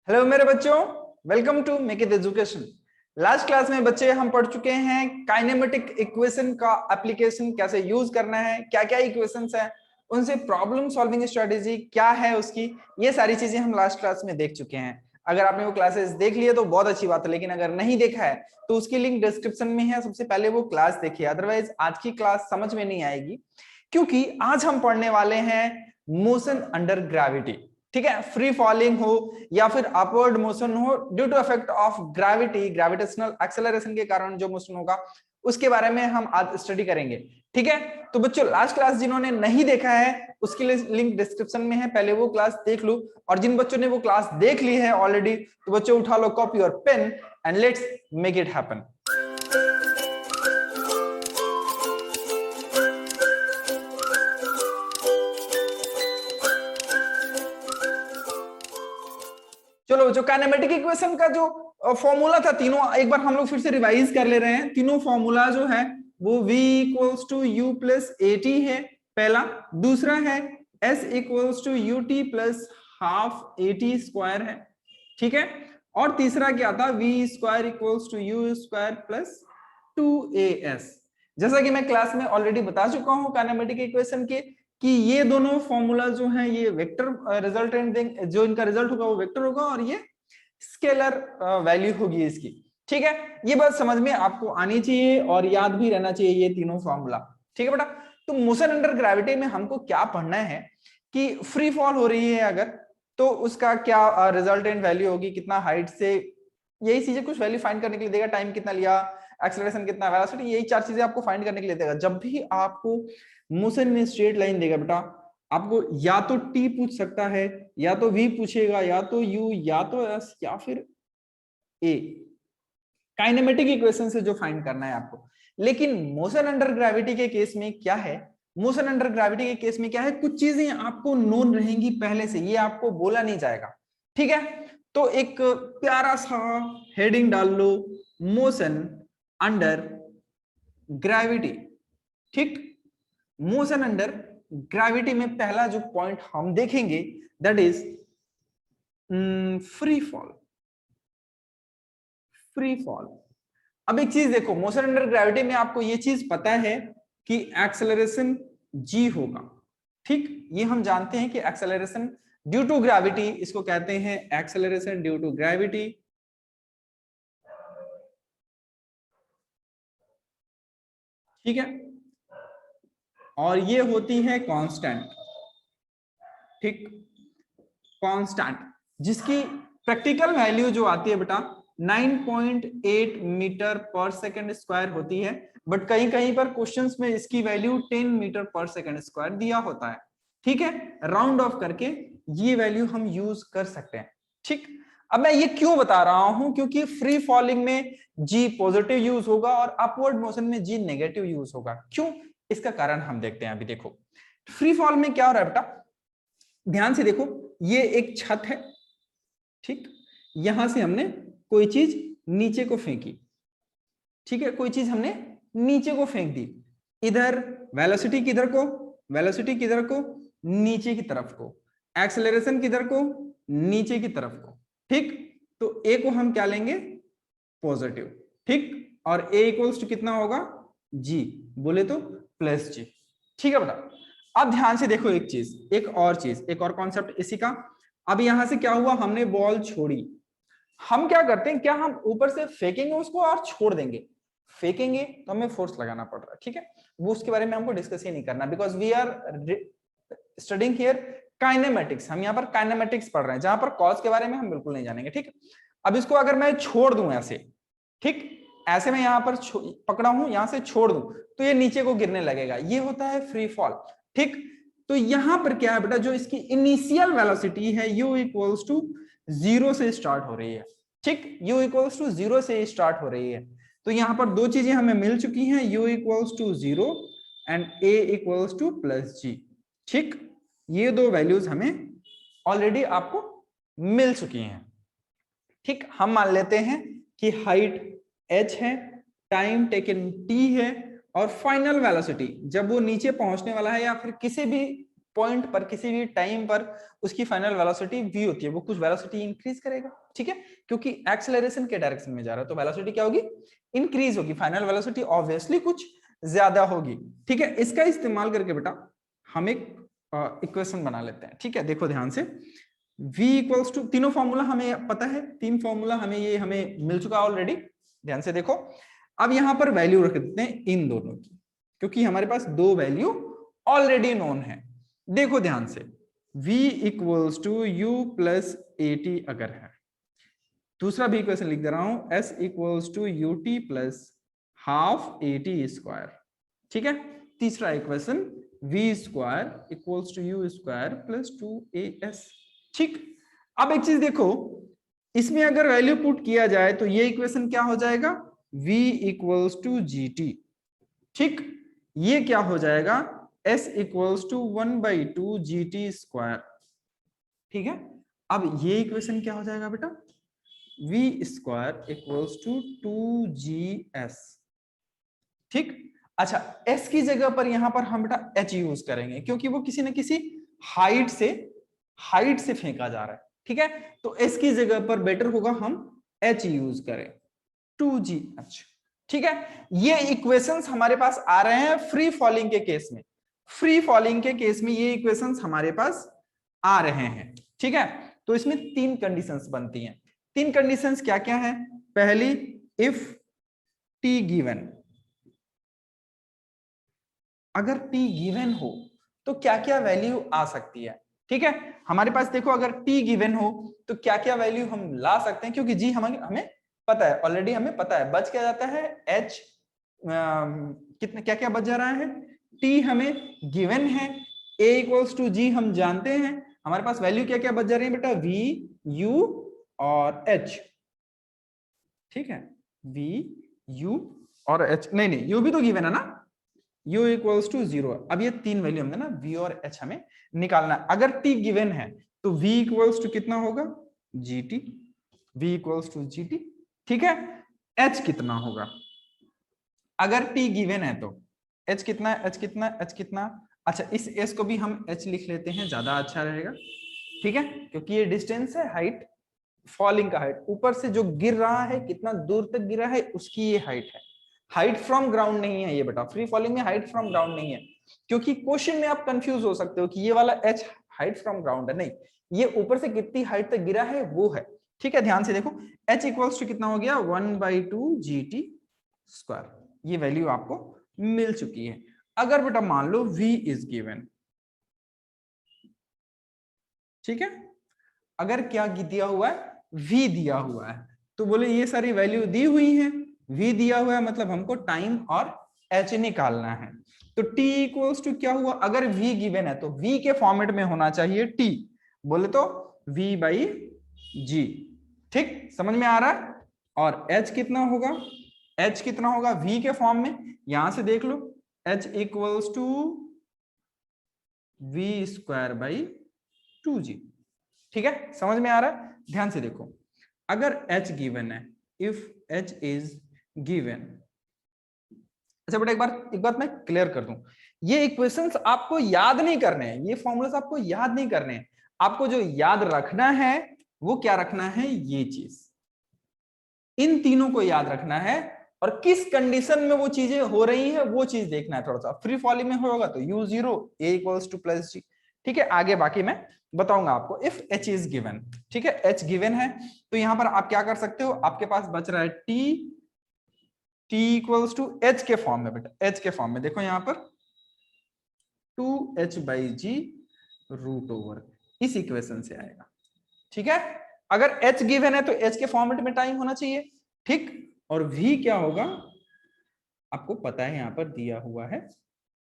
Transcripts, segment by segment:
Hello मेरे बच्चों, welcome to make it education. Last class में बच्चे हम पढ़ चुके हैं काइनेमेटिक इक्वेशन का एप्लीकेशन कैसे यूज करना है, क्या क्या इक्वेशंस हैं, उनसे प्रॉब्लम सॉल्विंग स्ट्रेटेजी क्या है उसकी, ये सारी चीजें हम लास्ट क्लास में देख चुके हैं। अगर आपने वो क्लासेस देख लिए तो बहुत अच्छी बात है, लेकिन अगर नहीं देखा है तो उसकी लिंक डिस्क्रिप्शन में है, सबसे पहले वो क्लास देखिए, अदरवाइज आज की क्लास समझ में नहीं आएगी। क्योंकि आज हम पढ़ने वाले हैं मोशन अंडर ग्रेविटी। ठीक है, फ्री फॉलिंग हो या फिर अपवर्ड मोशन हो due to effect of gravity, gravitational acceleration के कारण जो मोशन होगा उसके बारे में हम आज स्टडी करेंगे। ठीक है, तो बच्चों लास्ट क्लास जिन्होंने नहीं देखा है उसके लिए लिंक डिस्क्रिप्शन में है, पहले वो क्लास देख लो। और जिन बच्चों ने वो क्लास देख ली है ऑलरेडी, तो बच्चों उठा लो कॉपी और pen and let's make it happen. चलो, जो काइनेमेटिक इक्वेशन का जो फॉर्मूला था, तीनों एक बार हम लोग फिर से रिवाइज कर ले रहे हैं। तीनों फॉर्मूला जो है वो v equals to u plus a t है पहला, दूसरा है s equals to u t plus half a t square है, ठीक है, और तीसरा क्या था v square equals to u square plus 2as। जैसा कि मैं क्लास में ऑलरेडी बता चुका हूं काइनेमेटिक इक्वेशन के कि ये दोनों फॉर्मूला जो है ये वेक्टर रिजल्टेंट देंगे, जो इनका रिजल्ट होगा वो वेक्टर होगा और ये स्केलर वैल्यू होगी इसकी। ठीक है, ये बात समझ में आपको आनी चाहिए और याद भी रहना चाहिए ये तीनों फॉर्मूला। ठीक है बेटा, तो मोशन अंडर ग्रेविटी में हमको क्या पढ़ना है कि फ्री फॉल हो रही है अगर, तो उसका क्या रिजल्टेंट वैल्यू होगी, कितना हाइट से, यही चीजें कुछ वैल्यू फाइंड करने के लिए देगा, टाइम कितना लिया, एक्सेलरेशन कितना, वेलोसिटी, यही चार चीजें आपको फाइंड करने के लिए देगा। जब भी आपको मोशन में स्ट्रेट लाइन देगा बेटा, आपको या तो टी पूछ सकता है, या तो वी पूछेगा, या तो यू, या तो एस, या फिर ए, काइनेमेटिक इक्वेशन से जो फाइंड करना है आपको। लेकिन मोशन अंडर ग्रेविटी के केस में क्या है, मोशन अंडर ग्रेविटी के केस में क्या है, कुछ चीजें आपको नोन रहेंगी पहले से, ये आपको बोला नहीं जाएगा। ठीक है, तो एक प्यारा सा हेडिंग डाल लो, मोशन अंडर ग्रेविटी। ठीक, मोशन अंडर ग्रेविटी में पहला जो पॉइंट हम देखेंगे that is free fall. Free fall. अब एक चीज देखो, मोशन अंडर ग्रेविटी में आपको ये चीज पता है कि एक्सेलरेशन जी होगा। ठीक, ये हम जानते हैं कि एक्सेलरेशन ड्यू टू ग्रेविटी, इसको कहते हैं एक्सेलरेशन ड्यू टू ग्रेविटी। ठीक है, और ये होती है कांस्टेंट। ठीक, कांस्टेंट जिसकी प्रैक्टिकल वैल्यू जो आती है बेटा 9.8 मीटर पर सेकंड स्क्वायर होती है, बट कहीं कहीं पर क्वेश्चंस में इसकी वैल्यू 10 मीटर पर सेकंड स्क्वायर दिया होता है। ठीक है, राउंड ऑफ करके ये वैल्यू हम यूज कर सकते हैं। ठीक, अब मैं ये क्यों बता रहा हूं, क्योंकि फ्री फॉलिंग में जी पॉजिटिव यूज होगा और अपवर्ड मोशन में जी नेगेटिव यूज होगा। क्यों, इसका कारण हम देखते हैं। अभी देखो फ्री फॉल में क्या हो रहा है बेटा, ध्यान से देखो, ये एक छत है। ठीक, यहां से हमने कोई चीज नीचे को फेंकी। ठीक है, कोई चीज हमने नीचे को फेंक दी, इधर वेलोसिटी किधर को, वेलोसिटी किधर को, नीचे की तरफ को, एक्सेलरेशन किधर को, नीचे की तरफ को। ठीक, तो ए को हम क्या लेंगे, पॉजिटिव। ठीक, और ए इक्वल्स टू कितना होगा, जी, बोले तो प्लस जी। ठीक है बेटा, अब ध्यान से देखो एक चीज, एक और चीज, एक और कॉन्सेप्ट इसी का। अब यहां से क्या हुआ, हमने बॉल छोड़ी, हम क्या करते हैं, क्या हम ऊपर से फेंकेंगे उसको और छोड़ देंगे, फेंकेंगे तो हमें फोर्स लगाना पड़ रहा है। ठीक है, वो उसके बारे में हमको डिस्कस ही नहीं करना, because we are studying here kinematics, हम यहाँ पर काइनेमेटिक्स पढ़ रहे हैं, जहां पर कॉज के बारे में हम बिल्कुल नहीं जानेंगे। ठीक, अब इसको अगर मैं छोड़ दूं ऐसे, ठीक, ऐसे मैं यहाँ पर पकड़ा हूं, यहां से छोड़ दूं तो ये नीचे को गिरने लगेगा, ये होता है फ्री फॉल। ठीक, तो यहां पर क्या है बेटा, जो इसकी इनिशियल वेलोसिटी है u इक्वल्स टू 0 से स्टार्ट हो रही है। ठीक, u इक्वल्स टू 0 से स्टार्ट हो रही है, तो यहां पर दो चीजें हमें मिल चुकी हैं, u equals to 0 and a equals to plus G. ठीक, ये दो वैल्यूज हमें ऑलरेडी आपको मिल चुकी हैं। ठीक, हम मान लेते हैं कि हाइट h है, टाइम टेकन t है, और फाइनल वेलोसिटी जब वो नीचे पहुंचने वाला है या फिर किसी भी पॉइंट पर, किसी भी टाइम पर उसकी फाइनल वेलोसिटी v होती है, वो कुछ वेलोसिटी इंक्रीज करेगा, ठीक है, क्योंकि एक्सेलरेशन के डायरेक्शन में जा रहा है तो वेलोसिटी क्या होगी, इंक्रीज होगी, फाइनल वेलोसिटी ऑब्वियसली कुछ ज्यादा होगी, ठीक है। इसका इस्तेमाल करके बेटा हम एक इक्वेशन बना लेते हैं, ठीक है। देखो ध्यान से, v इक्वल्स टू, तीनों फॉर्मूला हमें पता है, तीन फॉर्मूला हमें मिल चुका ऑलरेडी, ध्यान से देखो। अब यहां पर वैल्यू रख देते हैं इन दोनों की, क्योंकि हमारे पास दो वैल्यू ऑलरेडी नोन है। देखो ध्यान से, v equals to u plus a t अगर है, दूसरा भी इक्वेशन लिख दे रहा हूं, s equals to ut plus half a t square, ठीक है। तीसरा equation v square equals to u square plus 2as, ठीक। अब एक चीज देखो, इसमें अगर वैल्यू पुट किया जाए तो ये इक्वेशन क्या हो जाएगा, v equals to g t, ठीक। ये क्या हो जाएगा, s equals to 1/2 ji t square, ठीक है। अब ये इक्वेशन क्या हो जाएगा बेटा, v square equals to 2gs, ठीक। अच्छा, s की जगह पर यहां पर हम बेटा h यूज करेंगे, क्योंकि वो किसी न किसी हाइट से फेंका जा रहा है, ठीक है। तो s की जगह पर बेटर होगा हम h यूज करें, 2gh, ठीक है। ये इक्वेशंस हमारे पास आ रहे हैं फ्री फॉलिंग के केस में, फ्री फॉलिंग के केस में ये इक्वेशंस हमारे पास आ रहे हैं, ठीक है। तो इसमें तीन कंडीशंस बनती हैं। तीन कंडीशंस क्या क्या है, पहली, इफ t गिवन, अगर t गिवन हो तो क्या क्या वैल्यू आ सकती है, ठीक है। हमारे पास देखो, अगर t गिवन हो तो क्या क्या वैल्यू हम ला सकते हैं, क्योंकि जी हमें पता है, ऑलरेडी हमें पता है, बच क्या जाता है, h कितना क्या क्या बच जा रहा है, t हमें गिवन है, a इक्वल्स टू g हम जानते हैं, हमारे पास वैल्यू क्या क्या बच जा रही है बेटा, v u और h, ठीक है। v u और h, नहीं u भी तो गिवन है ना, u इक्वल्स टू 0। अब ये तीन वैल्यू हमने ना v और h हमें निकालना है। अगर t गिवन है तो v इक्वल्स टू कितना होगा, gt, v equals to gt, ठीक है। h कितना होगा, अगर t गिवन है तो h कितना है, h कितना है, h कितना, अच्छा इस s को भी हम h लिख लेते हैं, ज्यादा अच्छा रहेगा, ठीक है, क्योंकि ये डिस्टेंस है, हाइट, फॉलिंग का हाइट, ऊपर से जो गिर रहा है कितना दूर तक गिरा है उसकी ये हाइट है, हाइट फ्रॉम ग्राउंड नहीं है ये बेटा, फ्री फॉलिंग में हाइट फ्रॉम ग्राउंड नहीं है, क्योंकि क्वेश्चन में आप कंफ्यूज हो सकते हो कि ये वाला h हाइट फ्रॉम ग्राउंड है, नहीं, ये ऊपर से कितनी हाइट तक गिरा है वो है, ठीक है। ध्यान से देखो, h इक्वल्स टू कितना हो गया, 1/2 gt स्क्वायर, ये वैल्यू आपको मिल चुकी है। अगर बेटा मान लो v इज गिवन, ठीक है, अगर क्या दिया हुआ है, v दिया हुआ है, तो बोले ये सारी वैल्यू दी हुई है, v दिया हुआ है मतलब हमको टाइम और h निकालना है, तो t इक्वल्स टू क्या हुआ, अगर v गिवन है तो v के फॉर्मेट में होना चाहिए t, बोले तो v/g, ठीक, समझ में आ रहा है। और h कितना होगा, h कितना होगा v के फॉर्म में, यहां से देख लो, h equals to v square by 2g, ठीक है, समझ में आ रहा है। ध्यान से देखो, अगर h गिवन है, इफ h इज गिवन, अच्छा बेटा एक बात मैं क्लियर कर दूं, ये इक्वेशंस आपको याद नहीं करने हैं, ये फॉर्मूलास आपको याद नहीं करने हैं, आपको जो याद रखना है वो क्या रखना है, ये चीज, इन तीनों को याद रखना है, और किस कंडीशन में वो चीजें हो रही है वो चीज देखना है। थोड़ा सा फ्री फॉलिंग में होगा तो u0 a equals to plus G, ठीक है, आगे बाकी मैं बताऊंगा आपको। इफ h इज गिवन, ठीक है, h गिवन है तो यहां पर आप क्या कर सकते हो, आपके पास बच रहा है t इक्वल्स टू h के फॉर्म में, बेटा h के फॉर्म में देखो यहां पर 2h/g रूट ओवर, इस इक्वेशन से आएगा, ठीक है। अगर h गिवन है तो h के फॉर्मेट में टाइम होना चाहिए, ठीक, और v क्या होगा आपको पता है, यहां पर दिया हुआ है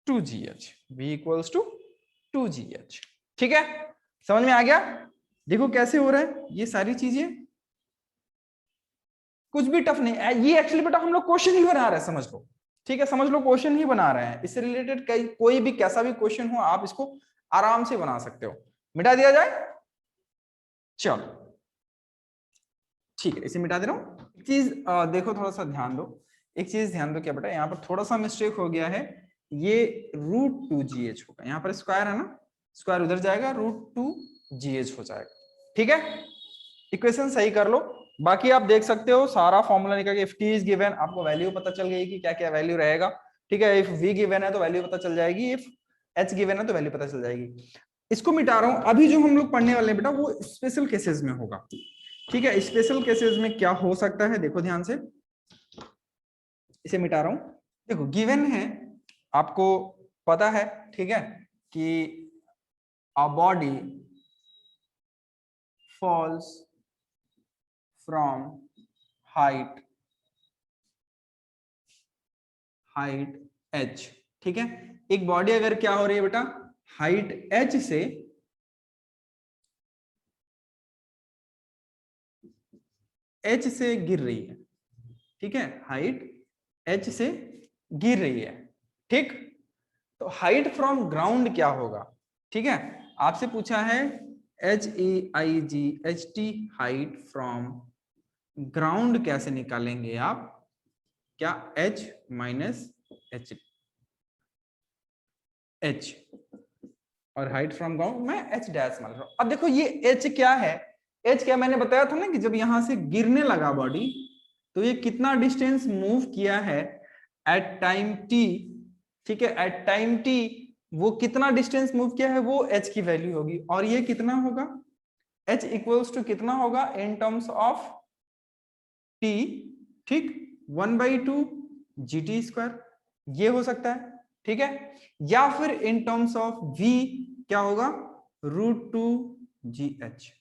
2gh, v equals to 2gh, ठीक है, समझ में आ गया। देखो कैसे हो रहा है ये सारी चीजें, कुछ भी टफ नहीं है ये, एक्चुअली बेटा हम लोग क्वेश्चन ही बना रहे हैं, समझ लो, ठीक है, समझ लो क्वेश्चन ही बना रहे हैं, इससे रिलेटेड कोई भी कैसा भी क्वेश्चन हो आप इसको आराम से बना सकते हो। मिटा दिया जाए, चलो ठीक है, इसे मिटा दे रहा हूं। एक चीज देखो, थोड़ा सा ध्यान दो, एक चीज ध्यान दो क्या बेटा, यहाँ पर थोड़ा सा मिस्टेक हो गया है, ये √2gh होगा, यहाँ पर स्क्वायर है ना, स्क्वायर उधर जाएगा, √2GH हो जाएगा। ठीक है, इक्वेशन सही कर लो। बाकी आप देख सकते हो सारा फॉर्मूला निकल के, इफ टी इज गिवन आपको वैल्यू पता चल गई कि क्या क्या वैल्यू रहेगा। ठीक है, इफ वी गिवन है तो वैल्यू पता चल जाएगी, इफ एच गिवन है तो वैल्यू पता चल जाएगी। इसको मिटा रहा हूं। अभी जो हम लोग पढ़ने वाले हैं बेटा वो स्पेशल केसेस में होगा। ठीक है, स्पेशल केसेस में क्या हो सकता है देखो ध्यान से, इसे मिटा रहा हूं। देखो गिवन है, आपको पता है, ठीक है, कि a body falls from height h। ठीक है, एक बॉडी अगर क्या हो रही है बेटा, हाइट h से गिर रही है। ठीक है, हाइट h से गिर रही है। ठीक, तो हाइट फ्रॉम ग्राउंड क्या होगा? ठीक है, आपसे पूछा है HAIGHT, हाइट फ्रॉम ग्राउंड कैसे निकालेंगे आप? क्या h माइनस h और हाइट फ्रॉम ग्राउंड मैं h डैश मान रहा हूं। अब देखो ये h क्या है, h क्या मैंने बताया था ना कि जब यहां से गिरने लगा बॉडी तो ये कितना डिस्टेंस मूव किया है एट टाइम t। ठीक है, एट टाइम t वो कितना डिस्टेंस मूव किया है वो h की वैल्यू होगी, और ये कितना होगा, h इक्वल्स टू कितना होगा इन टर्म्स ऑफ t। ठीक, 1/2 GT², ये हो सकता है। ठीक है, या फिर इन टर्म्स ऑफ v क्या होगा, √2GH।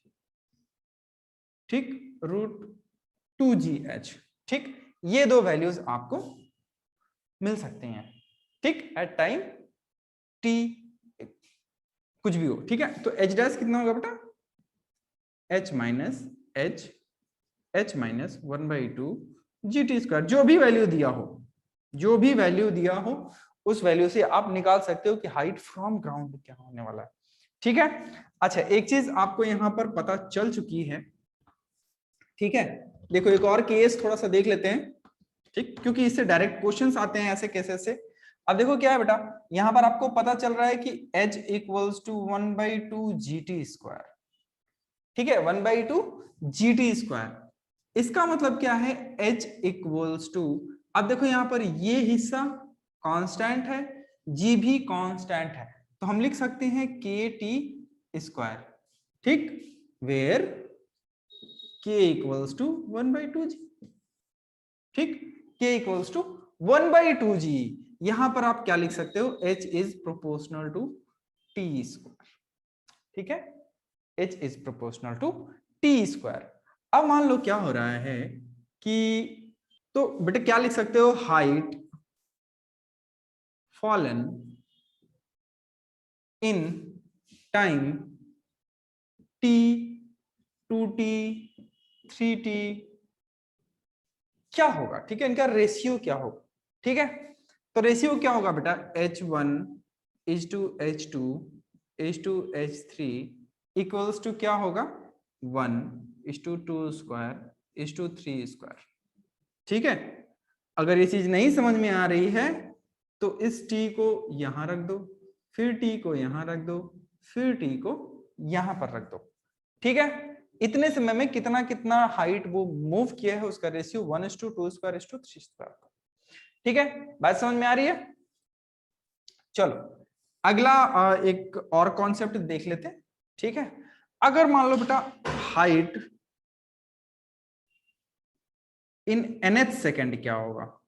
ठीक, √2GH। ठीक, ये दो वैल्यूज आपको मिल सकते हैं। ठीक, एट टाइम t कुछ भी हो। ठीक है, तो h डैश कितना होगा बेटा, h minus h minus 1/2 GT², जो भी वैल्यू दिया हो, जो भी वैल्यू दिया हो उस वैल्यू से आप निकाल सकते हो कि हाइट फ्रॉम ग्राउंड क्या होने वाला है। ठीक है, अच्छा एक चीज आपको यहां पर पता चल चुकी है। ठीक है, देखो एक और केस थोड़ा सा देख लेते हैं। ठीक, क्योंकि इससे डायरेक्ट क्वेश्चंस आते हैं ऐसे केसेस से। अब देखो क्या है बेटा, यहां पर आपको पता चल रहा है कि h इक्वल्स टू 1/2 GT²। ठीक है, 1/2 GT², इसका मतलब क्या है, h इक्वल्स टू, अब देखो यहां पर ये हिस्सा कांस्टेंट है, g भी कांस्टेंट है, तो हम लिख सकते हैं KT²। ठीक, where k equals to 1/2 g। ठीक, k इक्वल्स टू 1/2 g। यहां पर आप क्या लिख सकते हो, h is proportional to T²। ठीक है, h is proportional to T²। अब मान लो क्या हो रहा है कि, तो बेटे क्या लिख सकते हो, height fallen in time t, 2t, 3t क्या होगा? ठीक है, इनका रेशियो क्या होगा? ठीक है, तो रेशियो क्या होगा बेटा, h1 h2 h3 equals to क्या होगा, 1:2² ठीक है, अगर ये चीज नहीं समझ में आ रही है तो इस t को यहां रख दो, फिर t को यहां रख दो, फिर t को यहां पर रख दो। ठीक है, इतने समय में कितना कितना हाइट वो मूव किया है उसका रेशियो 1:2²:3²। ठीक है, बात समझ में आ रही है? चलो अगला एक और कॉन्सेप्ट देख लेते हैं। ठीक है, अगर मान लो बेटा हाइट इन nth सेकेंड क्या होगा?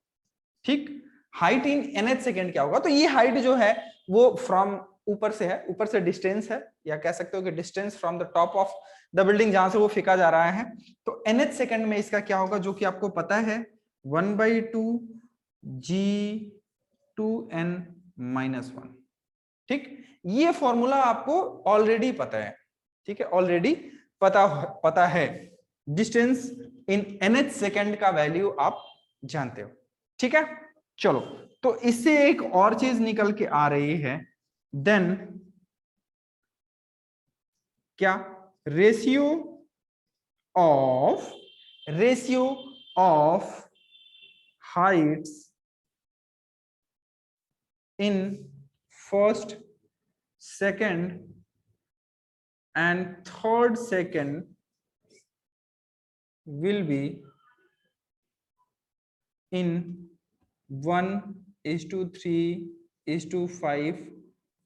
ठीक, हाइट इन nth सेकेंड क्या होगा? तो ये हाइट जो है वो फ्रॉम ऊपर से है, ऊपर से डिस्टेंस है, या कह सकते हो कि distance from the top of the building जहां से वो फेंका जा रहा है। तो nth सेकेंड में इसका क्या होगा, जो कि आपको पता है 1/2 G2n-1। ठीक, ये फॉर्मूला आपको ऑलरेडी पता है। ठीक है, ऑलरेडी पता है, डिस्टेंस इन nth सेकेंड का वैल्यू आप जानते हो। ठीक है, चलो तो इससे एक और चीज निकल के आ रही है, देन क्या, ratio of heights in first second and third second will be in 1:3:5।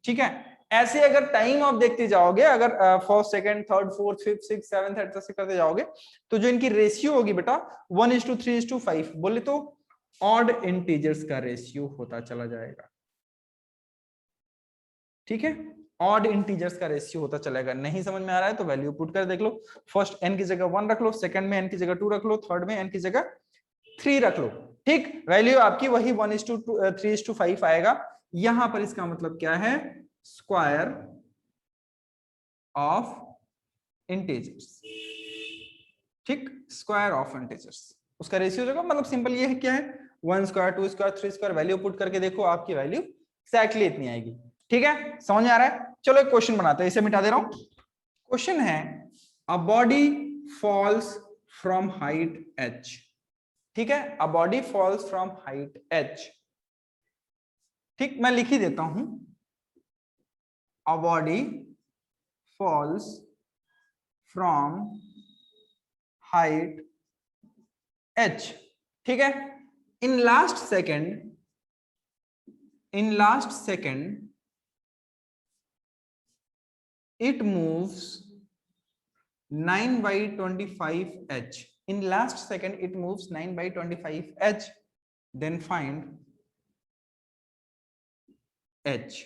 ठीक है, ऐसे अगर टाइम आप देखते जाओगे, अगर first second third fourth fifth six seventh eight से करते जाओगे, तो जो इनकी रेशियो होगी बेटा 1:3:5 बोले तो ऑड इंटीजर्स का रेशियो होता चला जाएगा। ठीक है, ऑड इंटीजर्स का रेशियो होता चलेगा। नहीं समझ में आ रहा है तो वैल्यू पुट कर देख लो। फर्स्ट n की जगह 1 रख लो, सेकंड में n की जगह 2 रख लो, थर्ड में n की जगह 3 रख लो। ठीक, वैल्यू आपकी वही 1:3:5 आएगा। यहां पर इसका मतलब क्या है, स्क्वायर ऑफ इंटीजर्स। ठीक, स्क्वायर ऑफ इंटीजर्स उसका रेशियो होगा। मतलब सिंपल ये है, क्या है 1 square 2 square 3 square, value put करके देखो आपकी वैल्यू एक्जैक्टली इतनी आएगी। ठीक है, समझ में आ रहा है। चलो एक क्वेश्चन बनाते हैं, इसे मिटा दे रहा हूं। क्वेश्चन है a body falls from height h। ठीक है, a body falls from height h। ठीक, मैं लिख ही देता हूं, a body falls from height h। ठीक है, in last second it moves 9/25 h। in last second it moves 9/25 h। then find h।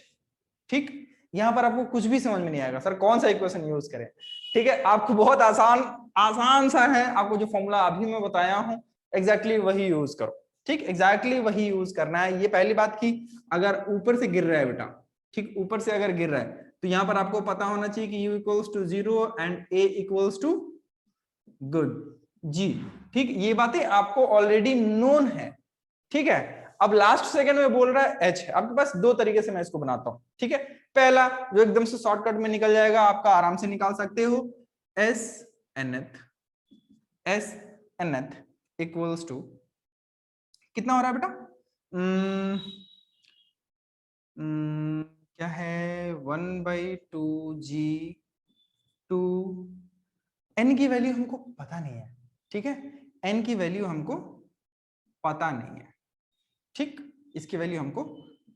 ठीक, यहां पर आपको कुछ भी समझ में नहीं आएगा, सर कौन सा इक्वेशन यूज करें। ठीक है, आपको बहुत आसान सा है, आपको जो फॉर्मूला अभी मैं बताया हूं एग्जैक्टली वही यूज करो। ठीक, एग्जैक्टली वही यूज करना है। ये पहली बात की, अगर ऊपर से गिर रहा है बेटा, ठीक ऊपर से अगर गिर रहा है तो यहां पर आपको पता होना चाहिए कि u = 0 एंड a = गुड जी। ठीक, ये बातें आपको ऑलरेडी नोन है। ठीक है, अब लास्ट सेकंड में बोल रहा है h। आपके पास दो तरीके से मैं इसको बनाता हूं। ठीक है, पहला जो एकदम से शॉर्टकट में निकल जाएगा, आपका आराम से निकाल सकते हो, s nth इक्वल्स टू कितना हो रहा है बेटा, क्या है 1/2g टू n की वैल्यू हमको पता नहीं है। ठीक है, n की वैल्यू हमको पता नहीं है। ठीक, इसकी वैल्यू हमको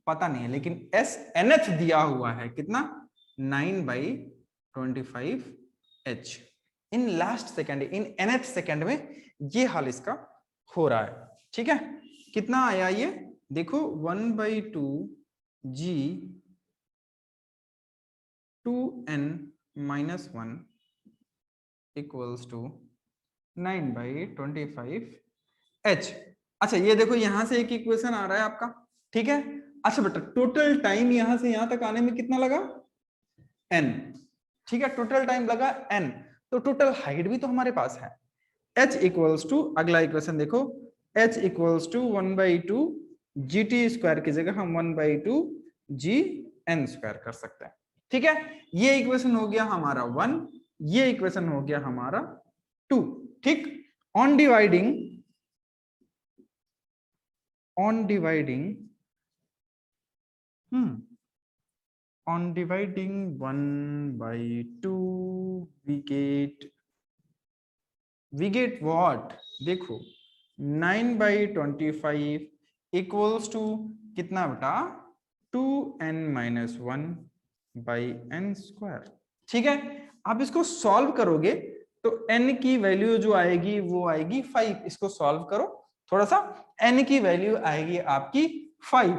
पता नहीं है, लेकिन s nth दिया हुआ है कितना 9/25h। In last second, in nth second में ये हाल इसका हो रहा है। ठीक है, कितना आया ये देखो 1/2g 2n-1 equals to 9/25h। अच्छा ये देखो यहां से एक इक्वेशन आ रहा है आपका। ठीक है, अच्छा बेटा टोटल टाइम यहां से यहां तक आने में कितना लगा n। ठीक है, टोटल टाइम लगा n, तो टोटल हाइट भी तो हमारे पास है। h इक्वल्स टू, अगला इक्वेशन देखो, h इक्वल्स टू 1/2 gt² की जगह हम 1/2 gn² कर सकते हैं। ठीक है, ये इक्वेशन हो गया हमारा 1, ये इक्वेशन हो गया हमारा 2। ठीक, on dividing 1/2 we get what, देखो 9/25 इक्वल्स टू कितना बेटा 2n-1/n²। ठीक है, आप इसको सॉल्व करोगे तो n की वैल्यू जो आएगी वो आएगी 5। इसको सॉल्व करो थोड़ा सा, n की वैल्यू आएगी आपकी 5।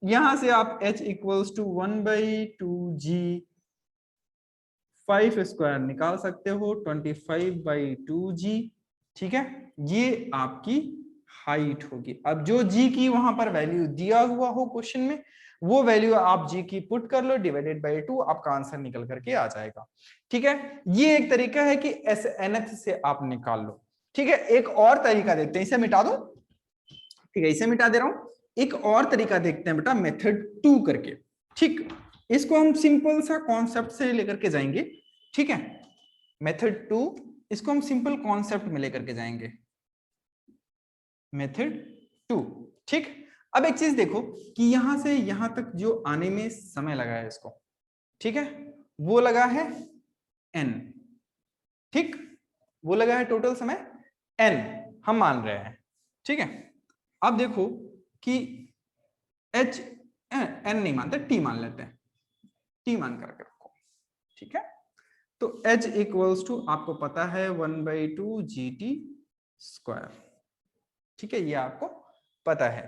यहां से आप h इक्वल्स टू 1/2g 5² निकाल सकते हो 25/2g। ठीक है, ये आपकी हाइट होगी। अब जो g की वहां पर वैल्यू दिया हुआ हो क्वेश्चन में, वो वैल्यू आप g की पुट कर लो, डिवाइडेड बाय 2, आपका आंसर निकल करके आ जाएगा। ठीक है, ये एक तरीका है कि nth से आप निकाल लो। ठीक है, एक और तरीका देखते हैं, इसे मिटा दो। ठीक है, इसे मिटा दे रहा हूं। एक और तरीका देखते हैं बेटा, मेथड 2 करके। ठीक, इसको हम सिंपल सा कॉन्सेप्ट से लेकर के जाएंगे। ठीक है, मेथड 2, इसको हम सिंपल कॉन्सेप्ट में लेकर के जाएंगे, मेथड 2। ठीक, अब एक चीज देखो कि यहां से यहां तक जो आने में समय लगा है इसको, ठीक है, वो लगा है n, ठीक, वो लगा है टोटल समय n हम मान रहे हैं, ठीक है। अब देखो कि h n नहीं मानते, t मान लेते हैं, t मान करके रखो, ठीक है। तो h इक्वल्स टू आपको पता है 1/2 GT स्क्वायर, ठीक है, ये आपको पता है।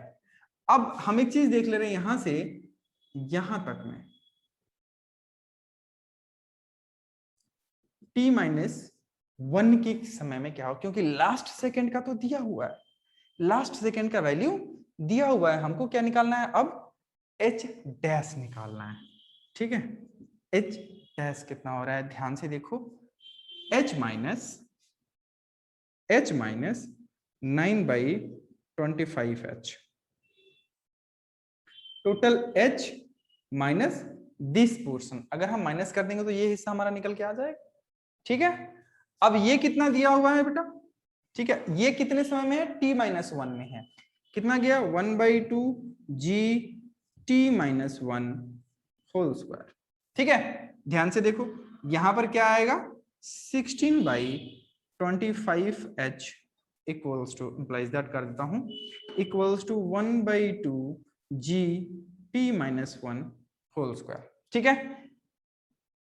अब हम एक चीज देख ले रहे हैं, यहां से यहां तक में t माइनस 1 के समय में क्या हो, क्योंकि लास्ट सेकंड का तो दिया हुआ है, लास्ट सेकंड का वैल्यू दिया हुआ है, हमको क्या निकालना है अब, h डैश निकालना है, ठीक है। h डैश कितना हो रहा है, ध्यान से देखो, h minus 9/25h total h minus this portion, अगर हम माइनस कर देंगे तो ये हिस्सा हमारा निकल के आ जाएगा, ठीक है। अब ये कितना दिया हुआ है बेटा, ठीक है, ये कितने समय में है, t-1 में है, कितना गया 1/2 GT-1 होल स्क्वायर, ठीक है। ध्यान से देखो यहां पर क्या आएगा, 16/25h equals to, implies that कर देता हूं, equals to 1/2 GT-1 whole square, ठीक है।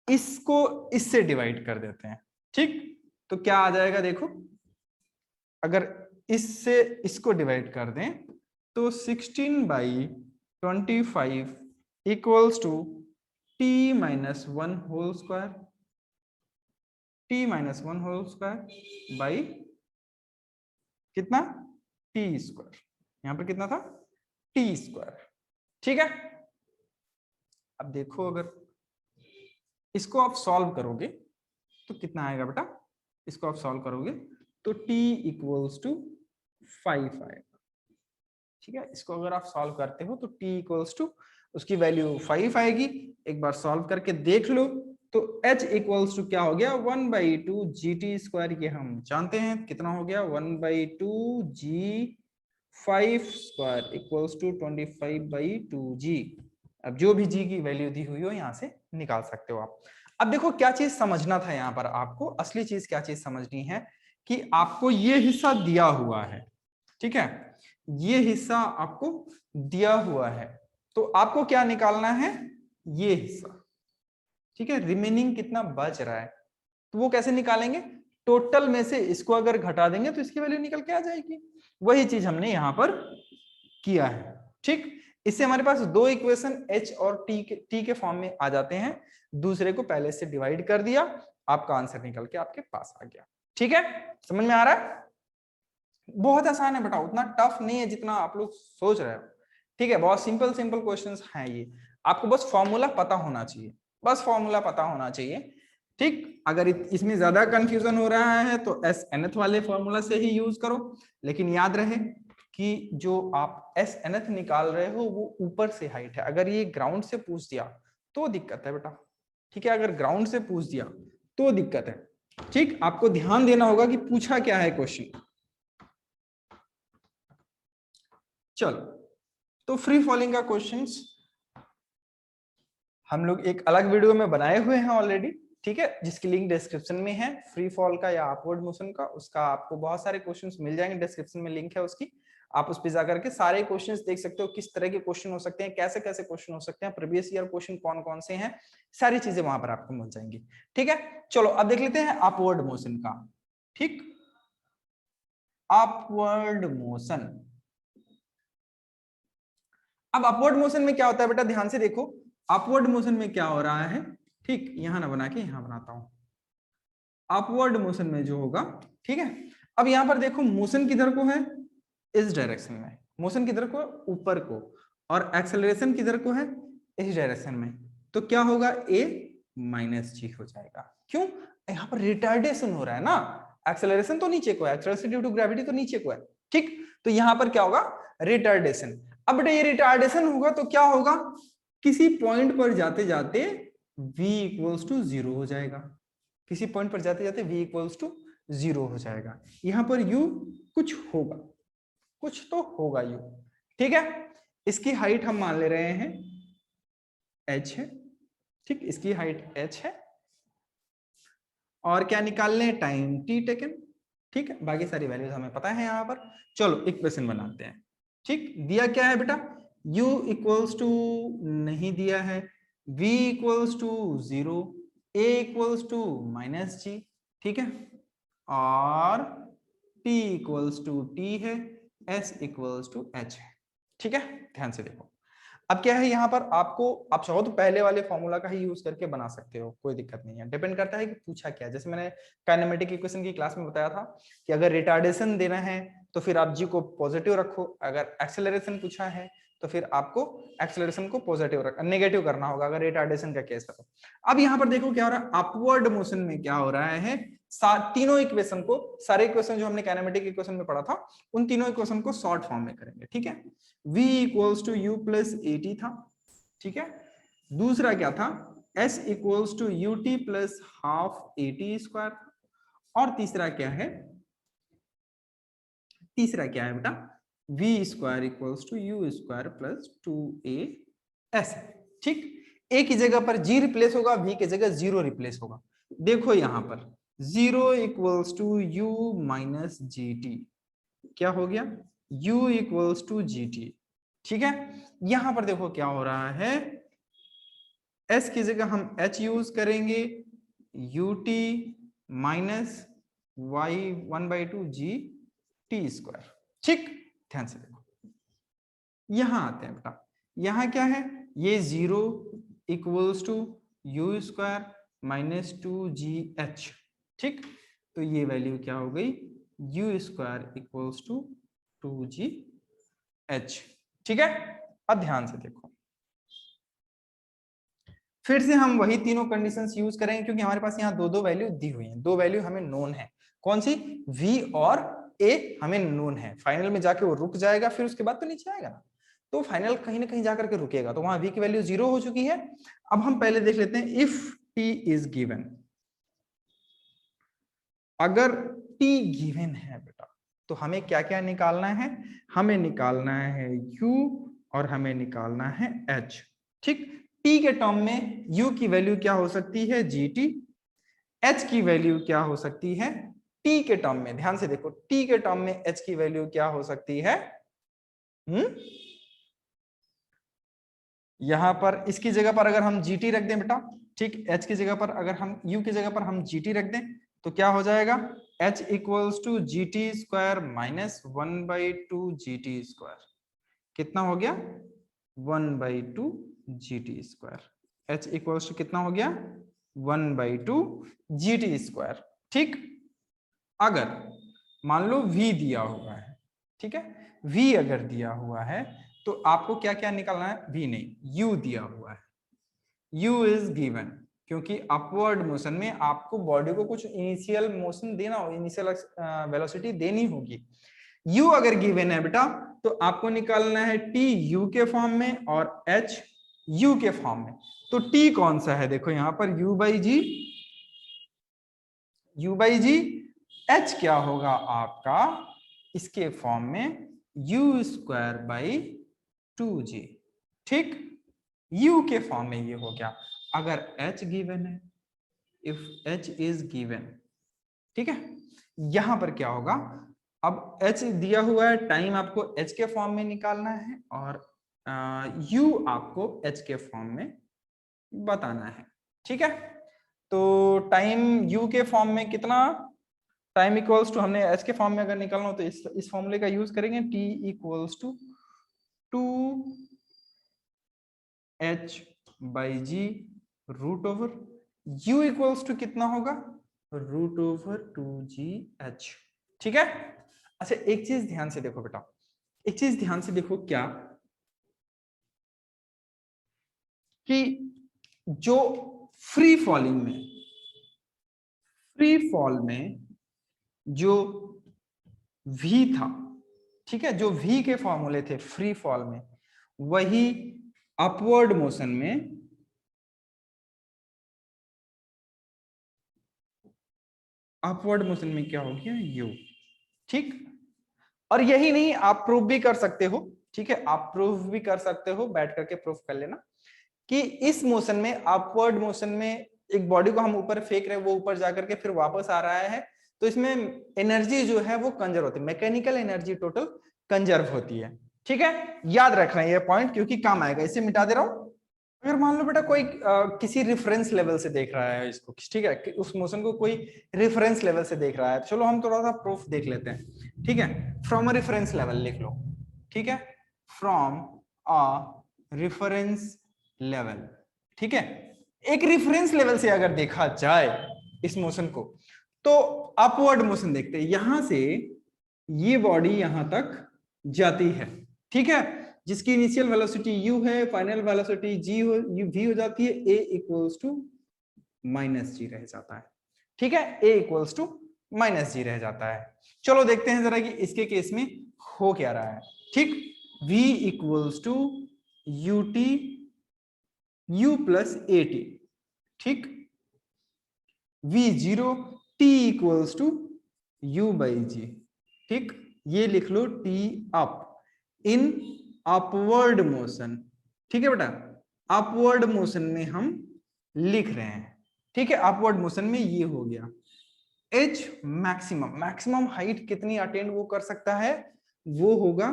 इसको इससे डिवाइड कर देते हैं, ठीक, तो क्या आ जाएगा देखो, अगर इससे इसको डिवाइड कर दें तो 16/25 equals to t-1 whole square, t-1 whole square by कितना, t स्क्वायर, यहां पर कितना था, t स्क्वायर, ठीक है। अब देखो अगर इसको आप सॉल्व करोगे तो कितना आएगा बेटा, इसको आप सॉल्व करोगे तो t इक्वल्स टू 5 आएगा, ठीक है। इसको अगर आप सॉल्व करते हो तो t इक्वल्स टू, उसकी वैल्यू 5 आएगी, एक बार सॉल्व करके देख लो तो h इक्वल्स टू क्या हो गया, 1/2 GT स्क्वायर, ये हम जानते हैं कितना हो गया, 1/2 G5 square equals to 25/2G। अब जो भी g की वैल्यू दी हुई हो यहां से निकाल सकते हो आप। अब देखो क्या चीज समझना था यहाँ पर आपको, असली चीज क्या चीज समझनी है कि आपको ये हिस्सा दिया हुआ है, ठीक है, ये हिस्सा आपको दिया हुआ है, तो आपको क्या निकालना है, ये हिस्सा, ठीक है। रिमेनिंग कितना बच रहा है तो वो कैसे निकालेंगे, टोटल में से इसको अगर घटा देंगे तो इसकी वैल्यू निकल के आ जाएगी, वही चीज हमने यहां पर किया है, ठीक। इससे हमारे पास दो इक्वेशन h और t के फॉर्म में आ जाते हैं, दूसरे को पहले से डिवाइड कर दिया, आपका आंसर निकल के आपके पास आ गया, ठीक है। समझ में आ रहा है, बहुत आसान है बेटा, उतना टफ नहीं है जितना आप लोग सोच रहे हो, ठीक है। बहुत सिंपल सिंपल क्वेश्चंस हैं ये, आपको बस फॉर्मूला पता होना चाहिए, बस फॉर्मूला पता होना चाहिए, ठीक। अगर इसमें ज्यादा कंफ्यूजन हो रहा है तो एस nth वाले फॉर्मूला से ही यूज करो, लेकिन याद रहे कि जो आप एस nth निकाल रहे हो वो ऊपर से हाइट है, अगर ये ग्राउंड से पूछ दिया तो दिक्कत है बेटा, ठीक है, अगर ग्राउंड से पूछ दिया तो दिक्कत है, ठीक। आपको ध्यान देना होगा कि पूछा क्या है क्वेश्चन। चलो, तो फ्री फॉलिंग का क्वेश्चंस हम लोग एक अलग वीडियो में बनाए हुए हैं ऑलरेडी, ठीक है, जिसकी लिंक डिस्क्रिप्शन में है, फ्री फॉल का या अपवर्ड मोशन का, उसका आपको बहुत सारे क्वेश्चंस मिल जाएंगे, डिस्क्रिप्शन में लिंक है उसकी, आप उस पर जाकर के सारे क्वेश्चंस देख सकते हो, किस तरह के क्वेश्चन हो सकते हैं, कैसे कैसे क्वेश्चन हो सकते हैं, प्रीवियस ईयर क्वेश्चन कौन कौन से हैं, सारी चीजें वहां पर आपको मिल जाएंगी, ठीक है। चलो अब देख लेते हैं अपवर्ड मोशन का, ठीक, अपवर्ड मोशन। अब अपवर्ड मोशन में क्या होता है बेटा, ध्यान से देखो, अपवर्ड मोशन में क्या हो रहा है, ठीक, यहां ना बना के यहां बनाता हूं, अपवर्ड मोशन में जो होगा, ठीक है। अब यहां पर देखो मोशन किधर को है, इस डायरेक्शन में, मोशन किधर को, ऊपर को, और एक्सेलरेशन किधर को है, इस डायरेक्शन में, तो क्या होगा, a माइनस जी हो जाएगा, क्यों, यहाँ पर रिटार्डेशन हो रहा है ना, एक्सेलरेशन तो नीचे को है, एक्सेलरेशन ड्यू टू ग्रेविटी तो नीचे को है, ठीक, तो यहां पर क्या होगा, रिटार्डेशन। अब बेटा ये रिटार्डेशन होगा तो क्या होगा, किसी पॉइंट पर जाते जाते v इक्वल्स टू 0 हो जाएगा, किसी पॉइंट पर जाते जाते v इक्वल्स टू 0 हो जाएगा, यहां पर u कुछ होगा, कुछ तो होगा u, ठीक है। इसकी हाइट हम मान ले रहे हैं h है, ठीक, इसकी हाइट h है, और क्या निकाल लें, टाइम टी टेकन। ठीक है, बाकी सारी वैल्यूज हमें पता है यहाँ पर। चलो इक्वेशन बनाते हैं। ठीक, दिया क्या है बेटा, u इक्वल्स टू नहीं दिया है, v equals to 0, a equals to -g, ठीक है, और t इक्वल्स टू t है, s इक्वल्स टू h है। ठीक है, ध्यान से देखो। अब क्या है यहाँ पर, आपको आप चाहो तो पहले वाले फॉर्मूला का ही यूज करके बना सकते हो, कोई दिक्कत नहीं है, डिपेंड करता है कि पूछा क्या है। जैसे मैंने काइनेमेटिक इक्वेशन की क्लास में बताया था कि अगर रिटार्डेशन देना है तो फिर आप जी को पॉजिटिव रखो, अगर एक्सेलरेशन पूछा है तो फिर आपको एक्सेलरेशन को पॉजिटिव नेगेटिव करना होगा अगर रिटार्डेशन का केस है। अब यहाँ पर देखो क्या हो रहा है, अपवर्ड मोशन में क्या हो रहा है, तीनों इक्वेशन को, सारे इक्वेशन जो हमने काइनेमेटिक इक्वेशन में पढ़ा था उन तीनों इक्वेशन को शॉर्ट फॉर्म में करेंगे। ठीक है, v equals to u plus a t था, ठीक है, दूसरा क्या था, s equals to u t plus half a t square, और तीसरा क्या है, तीसरा क्या है बेटा, v square equals to u square plus 2as। ठीक, a की जगह पर g रिप्लेस होगा, v की जगह 0 रिप्लेस होगा। देखो यहां पर 0 equals to u minus g t, क्या हो गया, u equals to g t. ठीक है, यहां पर देखो क्या हो रहा है, s की जगह हम h यूज करेंगे, ut माइनस वाई 1/2 जी टी स्क्वायर। ठीक, ध्यान से देखो, यहां आते हैं बेटा, यहां क्या है, ये 0 equals to u square minus 2gh। ठीक, तो ये वैल्यू क्या हो गई, you square equals to 2gh। ठीक है, अब ध्यान से देखो, फिर से हम वही तीनों कंडीशंस यूज करेंगे क्योंकि हमारे पास यहाँ दो वैल्यू दी हुई हैं, दो वैल्यू हमें नोन है। कौन सी, v और a हमें नोन है, फाइनल में जाके वो रुक जाएगा, फिर उसके बाद तो नीचे आएगा ना, तो फाइनल कहीं ना कहीं जाकर के रुकेगा, तो वहां v की वैल्यू 0 हो चुकी है। अब हम पहले देख लेते हैं, इफ t इज गिवन, अगर t गिवन है बेटा तो हमें क्या क्या निकालना है, हमें निकालना है u और हमें निकालना है h। ठीक, t के टर्म में u की वैल्यू क्या हो सकती है, gt, h की वैल्यू क्या हो सकती है, t के टर्म में, ध्यान से देखो, t के टर्म में h की वैल्यू क्या हो सकती है, यहां पर इसकी जगह पर अगर हम gt रख दें बेटा, ठीक, h की जगह पर अगर हम u की जगह पर हम gt रख दें तो क्या हो जाएगा, h equals to g t square minus 1/2 GT square, कितना हो गया, 1/2 GT square, h equals to कितना हो गया, 1/2 GT स्क्वायर। ठीक, अगर मान लो v दिया हुआ है, ठीक है, v अगर दिया हुआ है तो आपको क्या क्या निकालना है, v नहीं, u दिया हुआ है, u इज गिवन, क्योंकि अपवर्ड मोशन में आपको बॉडी को कुछ इनिशियल मोशन देना हो, इनिशियल वेलोसिटी देनी होगी। u अगर गिवन है बेटा तो आपको निकालना है t u के फॉर्म में और h u के फॉर्म में। तो t कौन सा है, देखो यहां पर u/g, u/g, h क्या होगा आपका इसके फॉर्म में u स्क्वायर बाई 2g। ठीक, u के फॉर्म में ये हो गया, अगर h गिवन है, इफ h इज गिवन, ठीक है, यहां पर क्या होगा, अब h दिया हुआ है, टाइम आपको h के फॉर्म में निकालना है और u आपको h के फॉर्म में बताना है। ठीक है, तो टाइम u के फॉर्म में कितना, टाइम इक्वल्स टू, हमने h के फॉर्म में अगर निकालना हो तो इस फॉर्मूले का यूज करेंगे, t equals to 2h/g root over u equals to कितना होगा, रूट ओवर 2gh। ठीक है, अच्छा एक चीज ध्यान से देखो बेटा, एक चीज ध्यान से देखो, क्या कि जो फ्री फॉलिंग में, फ्री फॉल में जो v था, ठीक है, जो v के फॉर्मूले थे फ्री फॉल में, वही अपवर्ड मोशन में, अपवर्ड मोशन में क्या हो गया, u। ठीक, और यही नहीं, आप प्रूफ भी कर सकते हो, ठीक है, आप प्रूफ भी कर सकते हो, बैठ करके प्रूफ कर लेना कि इस मोशन में, अपवर्ड मोशन में एक बॉडी को हम ऊपर फेंक रहे हैं, वो ऊपर जाकर के फिर वापस आ रहा है, तो इसमें एनर्जी जो है वो कंजर्व होती है, मैकेनिकल एनर्जी टोटल कंजर्व होती है। ठीक है, याद रखना ये पॉइंट क्योंकि काम आएगा। इसे मिटा दे रहा हूं। अगर मान लो बेटा कोई किसी रेफरेंस लेवल से देख रहा है इसको, ठीक है, उस मोशन को कोई रेफरेंस लेवल से देख रहा है, चलो हम थोड़ा सा प्रूफ देख लेते हैं। ठीक है, फ्रॉम अ रेफरेंस लेवल लिख लो। ठीक है, फ्रॉम अ रेफरेंस लेवल। ठीक है, एक रेफरेंस लेवल से अगर देखा जाए इस मोशन को, तो अपवर्ड मोशन देखते हैं, यहां से ये बॉडी यहां तक जाती है। ठीक है, जिसकी इनिशियल वेलोसिटी u है, फाइनल वेलोसिटी g हो v हो जाती है, a इक्वल्स टू माइनस जी रह जाता है। ठीक है, a इक्वल्स टू माइनस जी रह जाता है। चलो देखते हैं जरा कि इसके केस में हो क्या रहा है। ठीक, v equals to ut u plus a t। ठीक, v zero, t equals to u by G. ठीक, ये लिख लो t up in upward motion. ठीक है बेटा, अपवर्ड मोशन में हम लिख रहे हैं। ठीक है, अपवर्ड मोशन में ये हो गया। h मैक्सिमम, मैक्सिमम हाइट कितनी अटेंड वो कर सकता है, वो होगा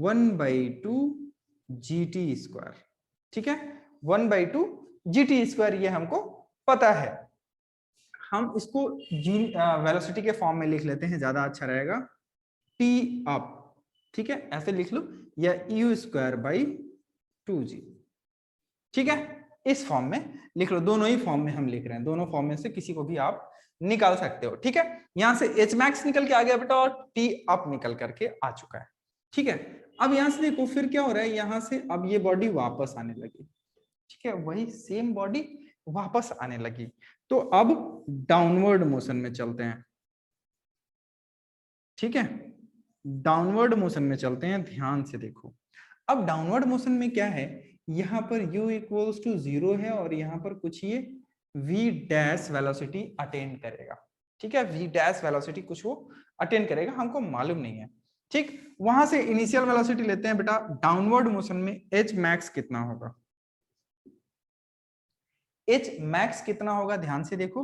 1/2 GT स्क्वायर। ठीक है, 1/2 GT स्क्वायर, ये हमको पता है। हम इसको वेलोसिटी के फॉर्म में लिख लेते हैं, ज्यादा अच्छा रहेगा। t अप, ठीक है, ऐसे लिख लो, या u स्क्वायर बाई 2g। ठीक है, इस फॉर्म में लिख लो। दोनों ही फॉर्म में हम लिख रहे हैं, दोनों फॉर्म में से किसी को भी आप निकाल सकते हो। ठीक है, यहां से h मैक्स निकल के आ गया बेटा, और t अप निकल करके आ चुका है। ठीक है, अब यहां से देखो फिर क्या हो रहा है, यहां से अब ये बॉडी वापस आने लगी। ठीक है, वही सेम बॉडी वापस आने लगी। तो अब डाउनवर्ड मोशन में चलते हैं। ठीक है, डाउनवर्ड मोशन में चलते हैं, ध्यान से देखो। अब डाउनवर्ड मोशन में क्या है, यहां पर u इक्वल्स टू 0 है, और यहां पर कुछ ये v डैश वेलोसिटी अटेंड करेगा। ठीक है, v डैश वेलोसिटी कुछ वो अटेंड करेगा, हमको मालूम नहीं है। ठीक, वहां से इनिशियल वेलोसिटी लेते हैं बेटा। डाउनवर्ड मोशन में h मैक्स कितना होगा, h मैक्स कितना होगा, ध्यान से देखो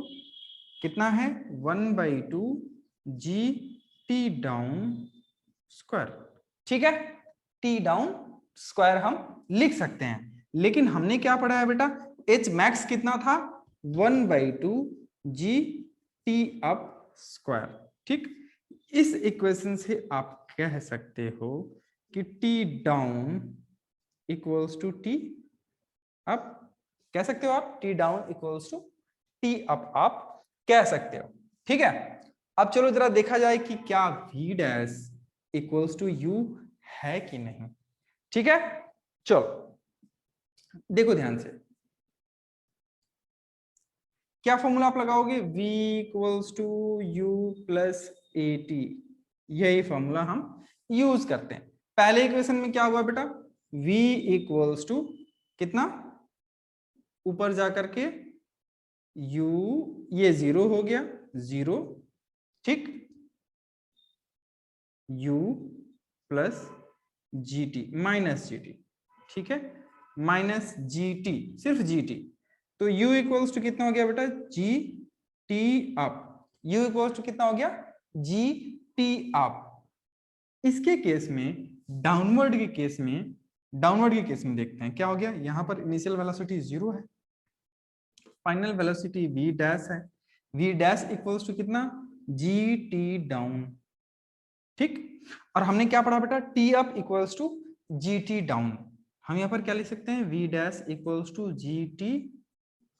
कितना है, 1/2 जी टी डाउन स्क्वायर। ठीक है, टी डाउन स्क्वायर हम लिख सकते हैं, लेकिन हमने क्या पढ़ा है बेटा, h मैक्स कितना था, 1/2 जी टी अप स्क्वायर। ठीक, इस इक्वेशन से आप कह सकते हो कि t down equals to t up, कह सकते हो आप, t down equals to t up आप कह सकते हो। ठीक है, अब चलो जरा देखा जाए कि क्या v dash equals to u है कि नहीं। ठीक है, चलो देखो ध्यान से, क्या फॉर्मूला आप लगाओगे, v equals to u plus a t, यही फॉर्मूला हम यूज करते हैं। पहले इक्वेशन में क्या हुआ बेटा, v इक्वल्स टू कितना, ऊपर जाकर के u, ये 0 हो गया, 0। ठीक, u plus g t minus g t. ठीक है, माइनस जी टी, सिर्फ जी टी। तो u इक्वल्स टू कितना हो गया बेटा, g t up. u equals to कितना हो गया, जी टी अप। इसके केस में, डाउनवर्ड के केस में, डाउनवर्ड के केस में देखते हैं क्या हो गया। यहां पर इनिशियल वेलोसिटी 0 है, फाइनल वेलोसिटी v डैश है, v डैश इक्वल्स टू कितना, जी टी डाउन। ठीक, और हमने क्या पढ़ा बेटा, t up equals to g t down. हम यहाँ पर क्या लिख सकते हैं, v dash equals to g t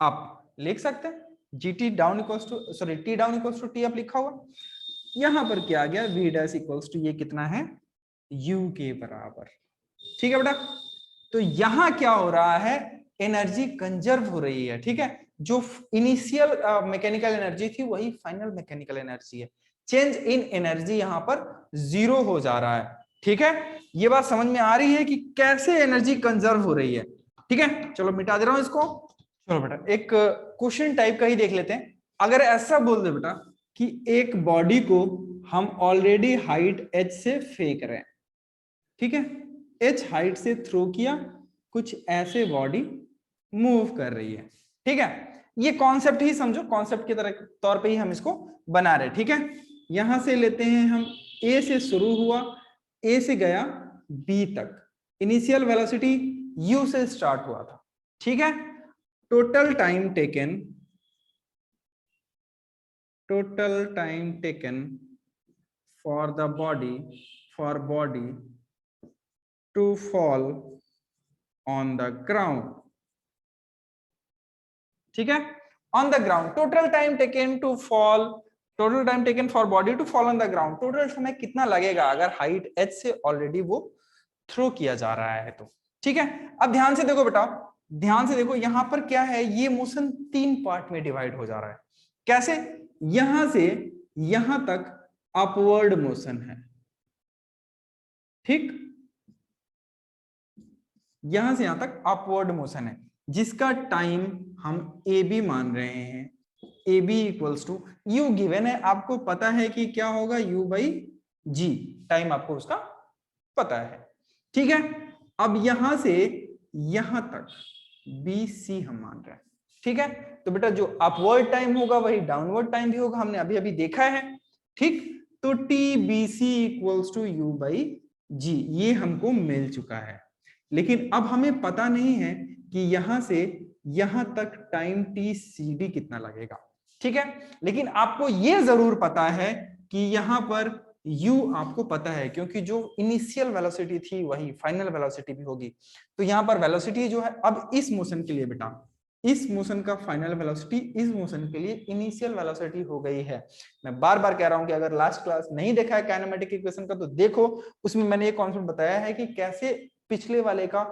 up लिख सकते हैं, g t down equals to, sorry t down equals to t up लिखा हुआ। यहाँ पर क्या आ गया, v डैश इक्वल्स टू ये कितना है, u के बराबर। ठीक है बेटा, तो यहाँ क्या हो रहा है, एनर्जी कंजर्व हो रही है। ठीक है, जो इनिशियल मैकेनिकल एनर्जी थी वही फाइनल मैकेनिकल एनर्जी है। चेंज इन एनर्जी यहाँ पर 0 हो जा रहा है। ठीक है, ये बात समझ में आ रही है कि कैसे एनर्जी कंजर्व हो रही है। ठीक है, चलो मिटा दे रहा हूं इसको। चलो बेटा एक क्वेश्चन टाइप का ही देख लेते हैं। अगर ऐसा बोल दे बेटा कि एक बॉडी को हम ऑलरेडी हाइट h से फेंक रहे हैं, ठीक है, h हाइट से थ्रो किया, कुछ ऐसे बॉडी मूव कर रही है। ठीक है, ये कॉन्सेप्ट ही समझो, कॉन्सेप्ट के तरह तौर पे ही हम इसको बना रहे, ठीक है। यहां से लेते हैं हम, ए से शुरू हुआ, ए से गया बी तक, इनिशियल वेलोसिटी यू से स्टार्ट हुआ था, ठीक है। Total time taken for the body to fall on the ground, ठीक है, on the ground. Total time taken for body to fall on the ground, total समय कितना लगेगा अगर हाइट h से ऑलरेडी वो थ्रो किया जा रहा है तो, ठीक है। अब ध्यान से देखो बेटा, ध्यान से देखो, यहां पर क्या है, ये मोशन 3 पार्ट में डिवाइड हो जा रहा है। कैसे? यहां से यहां तक अपवर्ड मोशन है, ठीक, यहां से यहां तक अपवर्ड मोशन है, जिसका टाइम हम ए बी मान रहे हैं। A b equals to u given है, आपको पता है कि क्या होगा, यू बाई जी, टाइम आपको उसका पता है, ठीक है। अब यहां से यहां तक बी सी हम मान रहे हैं, ठीक है। तो बेटा जो अपवर्ड टाइम होगा वही डाउनवर्ड टाइम भी होगा, हमने अभी अभी देखा है, ठीक। तो T B C equals to U by G, ये हमको मिल चुका है। लेकिन अब हमें पता नहीं है कि यहां से यहां तक टाइम टी सी डी कितना लगेगा, ठीक है। लेकिन आपको यह जरूर पता है कि यहां पर u आपको पता है, क्योंकि जो इनिशियल वेलोसिटी थी वही फाइनल वेलोसिटी भी होगी। तो यहां पर वेलोसिटी जो है, अब इस मोशन के लिए बेटा, इस मोशन का फाइनल वेलोसिटी इस मोशन के लिए इनिशियल वेलोसिटी हो गई है। मैं बार बार कह रहा हूं कि अगर लास्ट क्लास नहीं देखा है काइनेमेटिक इक्वेशन का तो देखो, उसमें मैंने ये कॉन्सेप्ट बताया है कि कैसे पिछले वाले का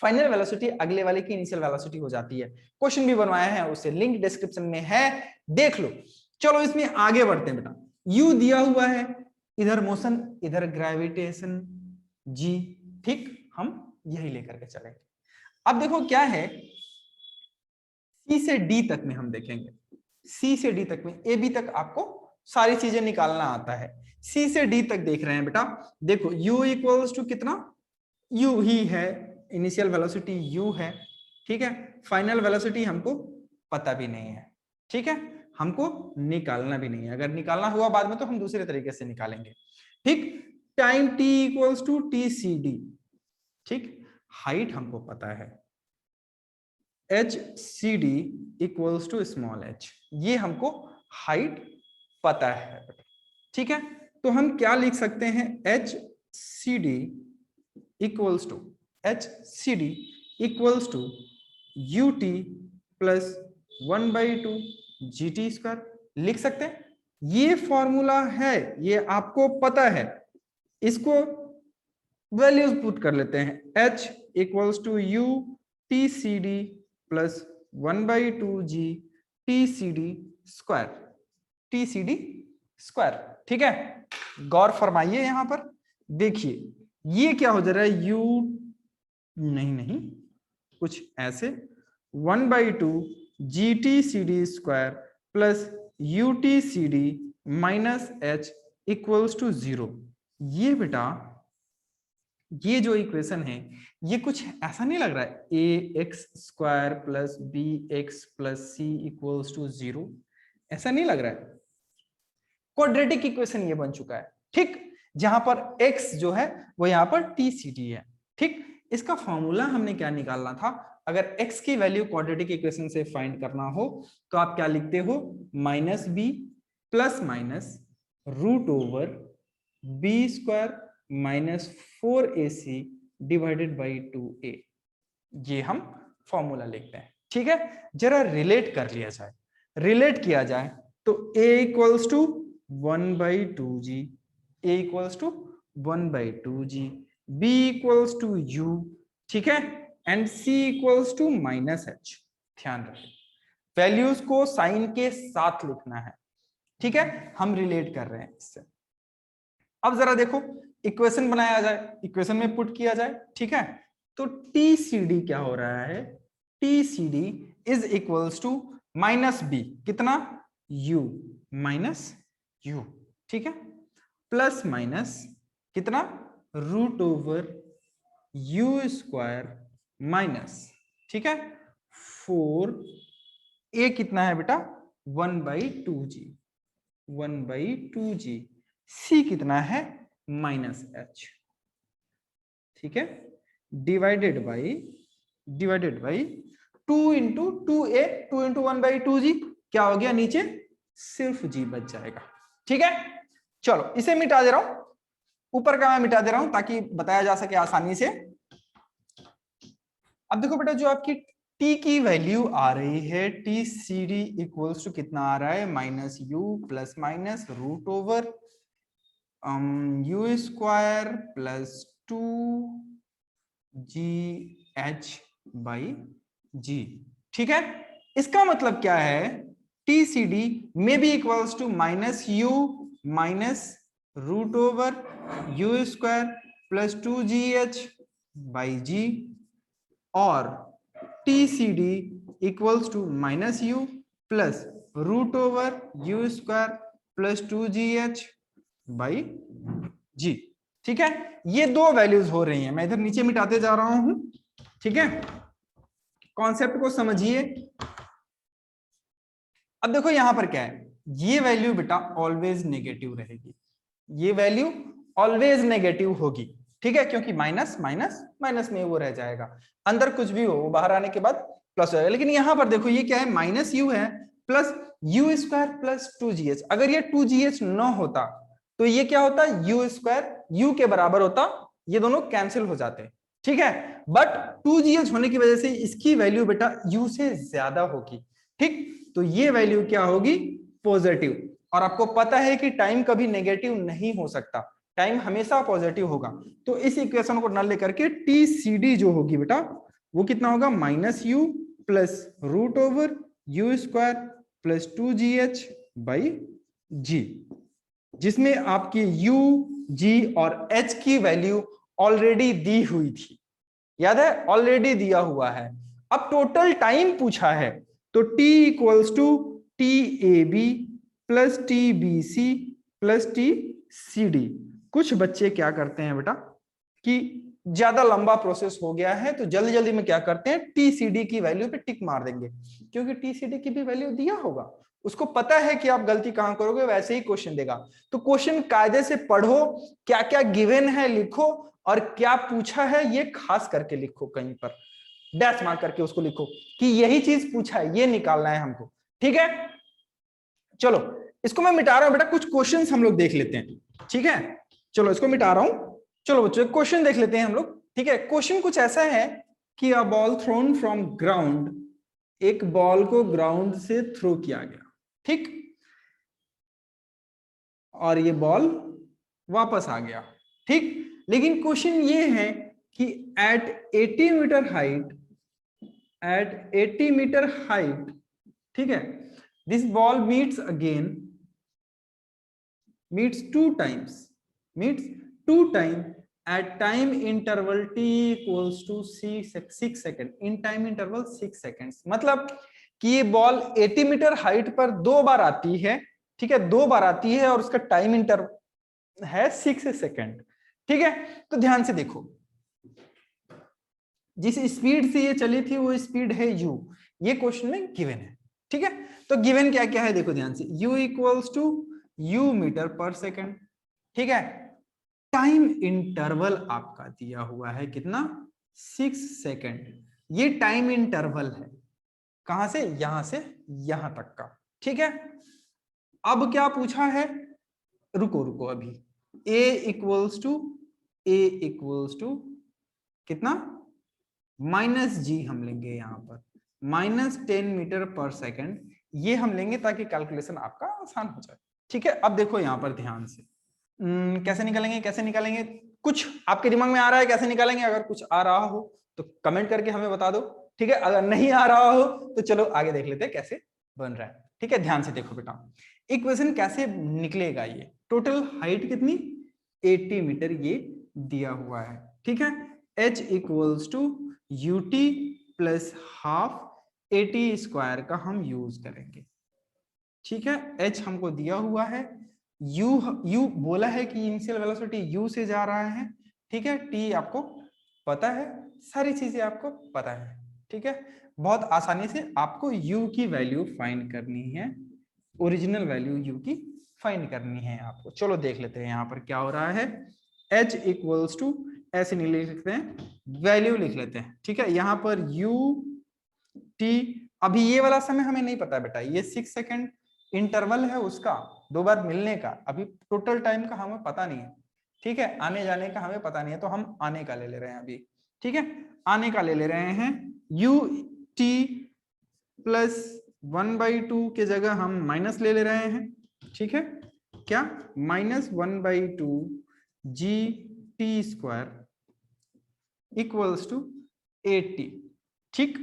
फाइनल वेलोसिटी अगले वाले की इनिशियल वेलोसिटी हो जाती है। क्वेश्चन भी बनवाया है, उससे लिंक डिस्क्रिप्शन में है, देख लो। चलो इसमें आगे बढ़ते हैं बेटा, यू दिया हुआ है, इधर मोशन इधर ग्रेविटेशन जी, ठीक, हम यही लेकर के चलेंगे। अब देखो क्या है, सी से डी तक में हम देखेंगे, सी से डी तक में, ए बी तक आपको सारी चीजें निकालना आता है, सी से डी तक देख रहे हैं बेटा। देखो u इक्वल्स टू कितना, u ही है, इनिशियल वेलोसिटी u है, ठीक है। फाइनल वेलोसिटी हमको पता भी नहीं है, ठीक है, हमको निकालना भी नहीं है, अगर निकालना हुआ बाद में तो हम दूसरे तरीके से निकालेंगे, ठीक। Time t equals to t c d, ठीक, हाइट हमको पता है h c d equals to small h, ये हमको हाइट पता है, ठीक है। तो हम क्या लिख सकते हैं, h c d equals to u t plus 1/2 ji t square लिख सकते हैं। ये फॉर्मूला है, ये आपको पता है, इसको वैल्यूज पुट कर लेते हैं, h equals to u t c d plus 1/2 ji t c d square, ठीक है। गौर फरमाइए, यहां पर देखिए ये क्या हो जा रहा है, u नहीं कुछ ऐसे 1/2 जी t c d square plus u t c d minus h equals to 0। ये बेटा ये जो इक्वेशन है ये कुछ ऐसा नहीं लग रहा है, A X square plus B X plus C equals to 0, ऐसा नहीं लग रहा है। क्वाड्रेटिक इक्वेशन ये बन चुका है, ठीक, जहां पर x जो है वो यहां पर टी सी डी है, ठीक। इसका फॉर्मूला हमने क्या निकालना था, अगर x की वैल्यू क्वाड्रेटिक इक्वेशन से फाइंड करना हो तो आप क्या लिखते हो, minus b plus minus root over b square minus 4ac divided by 2a, ये हम फॉर्मूला लिखते हैं, ठीक है। जरा रिलेट कर लिया जाए, रिलेट किया जाए तो a equals to 1/2 g, a equals to 1/2 g, b equals to u, ठीक है, and c equals to minus h। ध्यान रखें वैल्यूज को साइन के साथ लिखना है, ठीक है, हम रिलेट कर रहे हैं इससे। अब जरा देखो इक्वेशन बनाया जाए, इक्वेशन में पुट किया जाए, ठीक है। तो टी सी डी क्या हो रहा है, t c d is equals to minus b, कितना, u माइनस u, ठीक है, प्लस माइनस कितना, root over u square minus, ठीक है, 4 ए कितना है बेटा 1/2g, 1/2g। सी कितना है -h, ठीक है, divided by 2 into 2a, 2 into 1/2g, क्या हो गया नीचे सिर्फ g बच जाएगा। ठीक है, चलो इसे मिटा दे रहा हूं, ऊपर का मैं मिटा दे रहा हूं ताकि बताया जा सके आसानी से। अब देखो बेटा जो आपकी t की वैल्यू आ रही है, t c d equals to कितना आ रहा है -u plus minus root over u square plus 2gh/g। ठीक है, इसका मतलब क्या है, टी सी डी में भी equals to -u minus root over u square plus 2gh/g और t c d equals to -u plus root over u square plus 2gh/g। ठीक है, ये दो वैल्यूज हो रही हैं, मैं इधर नीचे मिटाते जा रहा हूं। ठीक है, कॉन्सेप्ट को समझिए। अब देखो यहां पर क्या है, ये वैल्यू बेटा ऑलवेज नेगेटिव रहेगी, ये वैल्यू ऑलवेज नेगेटिव होगी। ठीक है, क्योंकि माइनस माइनस माइनस में वो रह जाएगा, अंदर कुछ भी हो वो बाहर आने के बाद प्लस हो जाएगा। लेकिन यहां पर देखो ये क्या है, -u है plus u square plus 2gh। अगर ये 2gh न होता तो ये क्या होता, u स्क्वायर u के बराबर होता, ये दोनों कैंसिल हो जाते। ठीक है, बट 2gh होने की वजह से इसकी वैल्यू बेटा u से ज्यादा होगी। ठीक, तो ये वैल्यू क्या होगी, पॉजिटिव। और आपको पता है कि टाइम कभी नेगेटिव नहीं हो सकता, टाइम हमेशा पॉजिटिव होगा। तो इस इक्वेशन को न लेकर के टी सी डी जो होगी बेटा वो कितना होगा, -u plus root over u square plus 2gh/g, जिसमें आपकी u, g और h की वैल्यू ऑलरेडी दी हुई थी, याद है, ऑलरेडी दिया हुआ है। अब टोटल टाइम पूछा है, तो t equals to t a b plus t B c plus t c d. कुछ बच्चे क्या करते हैं बेटा कि ज्यादा लंबा प्रोसेस हो गया है तो जल्दी जल्दी में क्या करते हैं, टी सी डी की वैल्यू पे टिक मार देंगे, क्योंकि टी सी डी की भी वैल्यू दिया होगा, उसको पता है कि आप गलती कहां करोगे, वैसे ही क्वेश्चन देगा। तो क्वेश्चन कायदे से पढ़ो, क्या क्या गिवन है लिखो, और क्या पूछा है ये खास करके लिखो, कहीं पर डैश मार करके उसको लिखो कि यही चीज पूछा है, ये निकालना है हमको। ठीक है, चलो इसको मैं मिटा रहा हूं बेटा, कुछ क्वेश्चंस हम लोग देख लेते हैं। ठीक है, चलो इसको मिटा रहा हूं। चलो बच्चों क्वेश्चन देख लेते हैं हम लोग। ठीक है, क्वेश्चन कुछ ऐसा है कि a ball thrown from ground, एक बॉल को ग्राउंड से थ्रो किया गया, ठीक, और ये बॉल वापस आ गया। ठीक, लेकिन क्वेश्चन ये है कि at 80 metre height, at 80 metre height, ठीक है, this ball meets again, meets two time at time interval t equals to 6 second, in time interval 6 seconds. मतलब कि ये बॉल 80 मीटर हाइट पर 2 बार आती है, ठीक है, 2 बार आती है और उसका टाइम इंटरवल है 6 सेकंड। ठीक है, तो ध्यान से देखो, जिस स्पीड से ये चली थी वो स्पीड है u, ये क्वेश्चन में गिवन है। ठीक है, तो गिवन क्या क्या है देखो ध्यान से, u equals to u metre पर सेकंड। ठीक है, टाइम इंटरवल आपका दिया हुआ है कितना, 6 सेकंड, ये टाइम इंटरवल है, कहां से, यहां से यहां तक का। ठीक है, अब क्या पूछा है, रुको रुको अभी, a इक्वल्स टू कितना, -g हम लेंगे यहां पर, -10 मीटर पर सेकंड, ये हम लेंगे ताकि कैलकुलेशन आपका आसान हो जाए। ठीक है, अब देखो यहां पर ध्यान से, कैसे निकालेंगे, कैसे निकालेंगे, कुछ आपके दिमाग में आ रहा है कैसे निकालेंगे, अगर कुछ आ रहा हो तो कमेंट करके हमें बता दो। ठीक है, अगर नहीं आ रहा हो तो चलो आगे देख लेते हैं कैसे बन रहा है। ठीक है, ध्यान से देखो बेटा, इक्वेशन कैसे निकलेगा, ये टोटल हाइट कितनी, 80 मीटर ये दिया हुआ है। ठीक है, h equals to u t plus half 80 square का हम यूज करेंगे। ठीक है, h हमको दिया हुआ है, u बोला है कि इनिशियल वेलोसिटी u से जा रहा है। ठीक है, t आपको पता है, सारी चीजें आपको पता है। ठीक है, बहुत आसानी से आपको u की वैल्यू फाइंड करनी है, ओरिजिनल वैल्यू u की फाइंड करनी है आपको। चलो देख लेते हैं यहाँ पर क्या हो रहा है। h इक्वल्स टू, ऐसे नहीं लिख सकते हैं, वैल्यू लिख लेते हैं। ठीक है, यहाँ पर u t, अभी ये वाला समय हमें नहीं पता बेटा, ये 6 सेकंड इंटरवल है उसका, 2 बार मिलने का, अभी टोटल टाइम का हमें पता नहीं है। ठीक है, आने जाने का हमें पता नहीं है, तो हम आने का ले रहे हैं अभी। ठीक है, आने का ले रहे हैं। u t प्लस 1/2 के जगह हम माइनस ले रहे हैं। ठीक है, क्या, -1/2 जी टी स्क्वायर इक्वल्स टू 80। ठीक,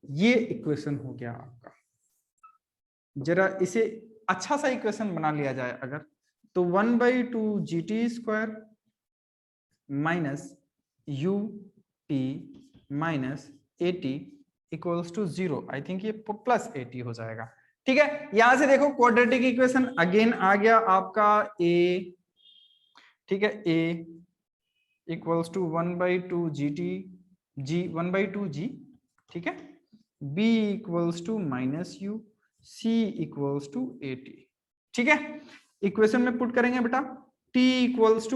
ये इक्वेशन हो गया आपका। जरा इसे अच्छा सा इक्वेशन बना लिया जाए अगर, तो 1/2 जी t square minus u t minus 80 equals to 0। I think ये प्लस 80 हो जाएगा। ठीक है, यहां से देखो क्वाड्रेटिक इक्वेशन अगेन आ गया आपका a। ठीक है, a equals to 1/2 ji T, G 1/2 G. ठीक है, b equals to minus U, c equals to 80। ठीक है, इक्वेशन में पुट करेंगे बेटा, t इक्वल्स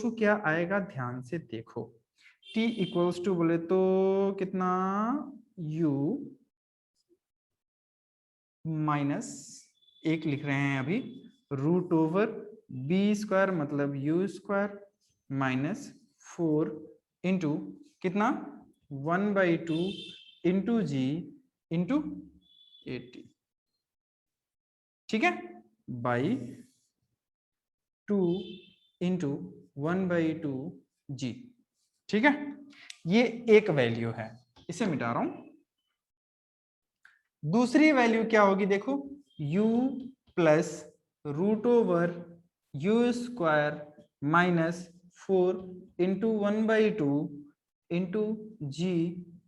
टू क्या आएगा, ध्यान से देखो। t इक्वल्स टू बोले तो कितना, u माइनस 1 लिख रहे हैं अभी, रूट ओवर बी स्क्वायर मतलब यू स्क्वायर माइनस 4 इंटू कितना, 1/2 इंटू जी इंटू 80। ठीक है, बाई 2 इंटू 1/2 जी। ठीक है, ये एक वैल्यू है, इसे मिटा रहा हूं। दूसरी वैल्यू क्या होगी देखो, u plus root over u square minus 4 into 1/2 into g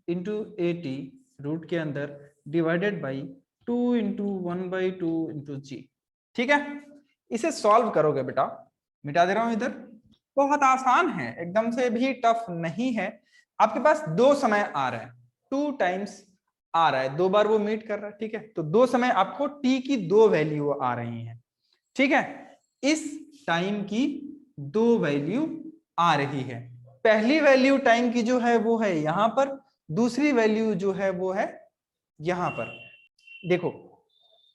into 80 root के अंदर divided by 2 into 1/2 into g. ठीक है, इसे सॉल्व करोगे बेटा, मिटा दे रहा हूं इधर, बहुत आसान है, एकदम से भी टफ नहीं है। आपके पास 2 समय आ रहे हैं, 2 टाइम्स आ रहा है, 2 बार वो मीट कर रहा है। ठीक है, तो 2 समय आपको t की 2 वैल्यू आ रही हैं। ठीक है, इस टाइम की 2 वैल्यू आ रही है। पहली वैल्यू टाइम की जो है वो है यहां पर, दूसरी वैल्यू जो है वो है यहां पर। देखो,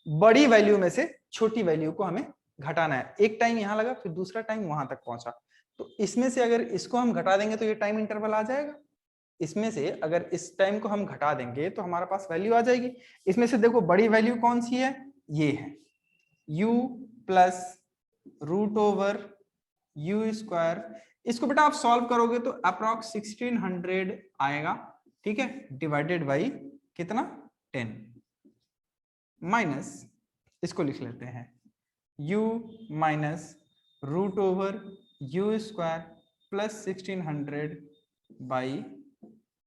बड़ी वैल्यू में से छोटी वैल्यू को हमें घटाना है। एक टाइम यहां लगा, फिर दूसरा टाइम वहां तक पहुंचा, तो इसमें से अगर इसको हम घटा देंगे तो ये टाइम इंटरवल आ जाएगा। इसमें से अगर इस टाइम को हम घटा देंगे तो हमारे पास वैल्यू आ जाएगी। इसमें से देखो बड़ी वैल्यू कौन सी है, ये है u plus root over u square. इसको बेटा आप सॉल्व करोगे तो अप्रॉक्स 1600 आएगा। ठीक है, डिवाइडेड बाई कितना, 10 माइनस, इसको लिख लेते हैं u minus root over u square plus 1600 by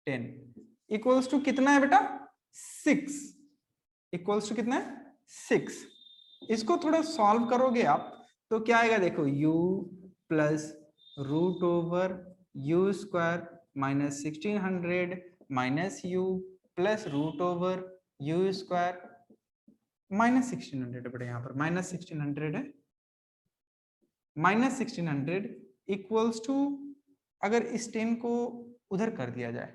10 equals to कितना है बेटा, 6। इक्वल्स टू कितना है, 6। इसको थोड़ा सॉल्व करोगे आप तो क्या आएगा देखो, u plus root over u square minus 1600 minus u plus root over u square minus 1600 बेटा, यहाँ पर माइनस 1600 है, माइनस 1600 इक्वल्स टू, अगर इस 10 को उधर कर दिया जाए,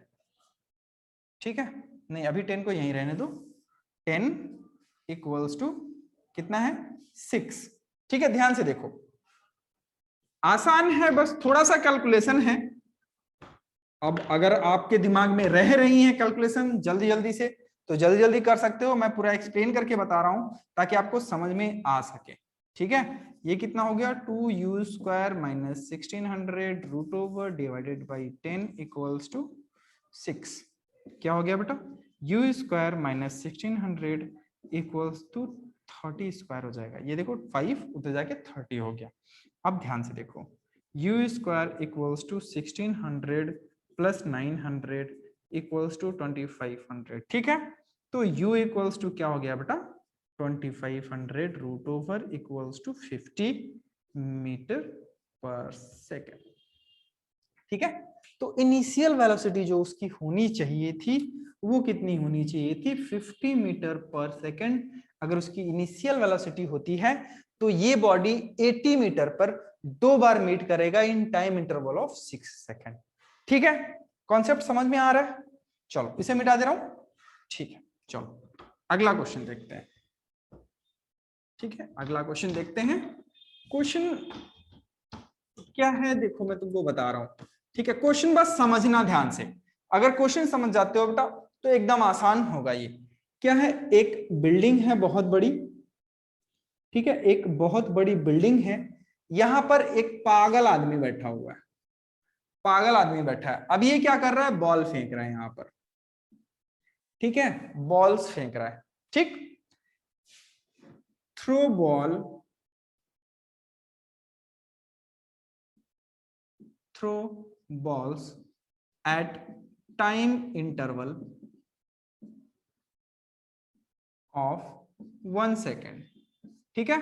ठीक है, नहीं अभी 10 को यहीं रहने दो, 10 इक्वल्स टू कितना है, 6। ठीक है, ध्यान से देखो, आसान है, बस थोड़ा सा कैलकुलेशन है। अब अगर आपके दिमाग में रह रही है कैलकुलेशन जल्दी जल्दी से, तो जल्दी जल्दी कर सकते हो, मैं पूरा एक्सप्लेन करके बता रहा हूं ताकि आपको समझ में आ सके। ठीक है, ये कितना हो गया, 2u square minus 1600 root over divided by 10 equals to 6। क्या हो गया बेटा, u square minus 1600 equals to 30 square हो जाएगा। ये देखो 5 उधर जाके 30 हो गया। अब ध्यान से देखो, u square equals to 1600 plus 900 equals to 2500। ठीक है, तो u इक्वल्स टू क्या हो गया बेटा, 2500 root over equals to 50 metre पर सेकेंड। ठीक है, तो इनिशियल वेलोसिटी जो उसकी होनी चाहिए थी वो कितनी होनी चाहिए थी, 50 मीटर पर सेकेंड। अगर उसकी इनिशियल वेलोसिटी होती है तो ये बॉडी 80 मीटर पर 2 बार मीट करेगा in time interval of 6 second. ठीक है, कॉन्सेप्ट समझ में आ रहा है? चलो इसे मिटा दे रहा हूं। ठीक है, चलो अगला क्वेश्चन देखते हैं। ठीक है, अगला क्वेश्चन देखते हैं। क्वेश्चन क्या है देखो, मैं तुमको बता रहा हूं। ठीक है, क्वेश्चन बस समझना ध्यान से। अगर क्वेश्चन समझ जाते हो बेटा तो एकदम आसान होगा। ये क्या है, एक बिल्डिंग है बहुत बड़ी। ठीक है, एक बहुत बड़ी बिल्डिंग है। यहां पर एक पागल आदमी बैठा हुआ है। पागल आदमी बैठा है। अब ये क्या कर रहा है, बॉल फेंक रहा है यहां पर। ठीक है, बॉल्स फेंक रहा है। ठीक, throw ball, throw balls at time interval of 1 second. ठीक है,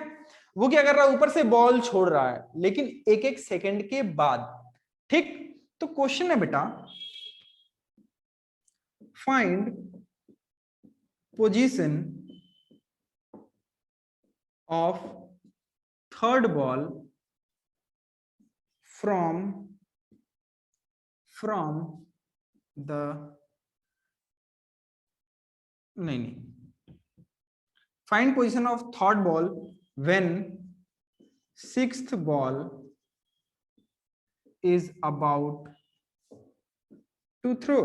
वो क्या कर रहा है, ऊपर से बॉल छोड़ रहा है लेकिन एक एक सेकंड के बाद। ठीक, तो क्वेश्चन है बेटा, find position of third ball from the नहीं, find position of third ball when sixth ball is about to throw.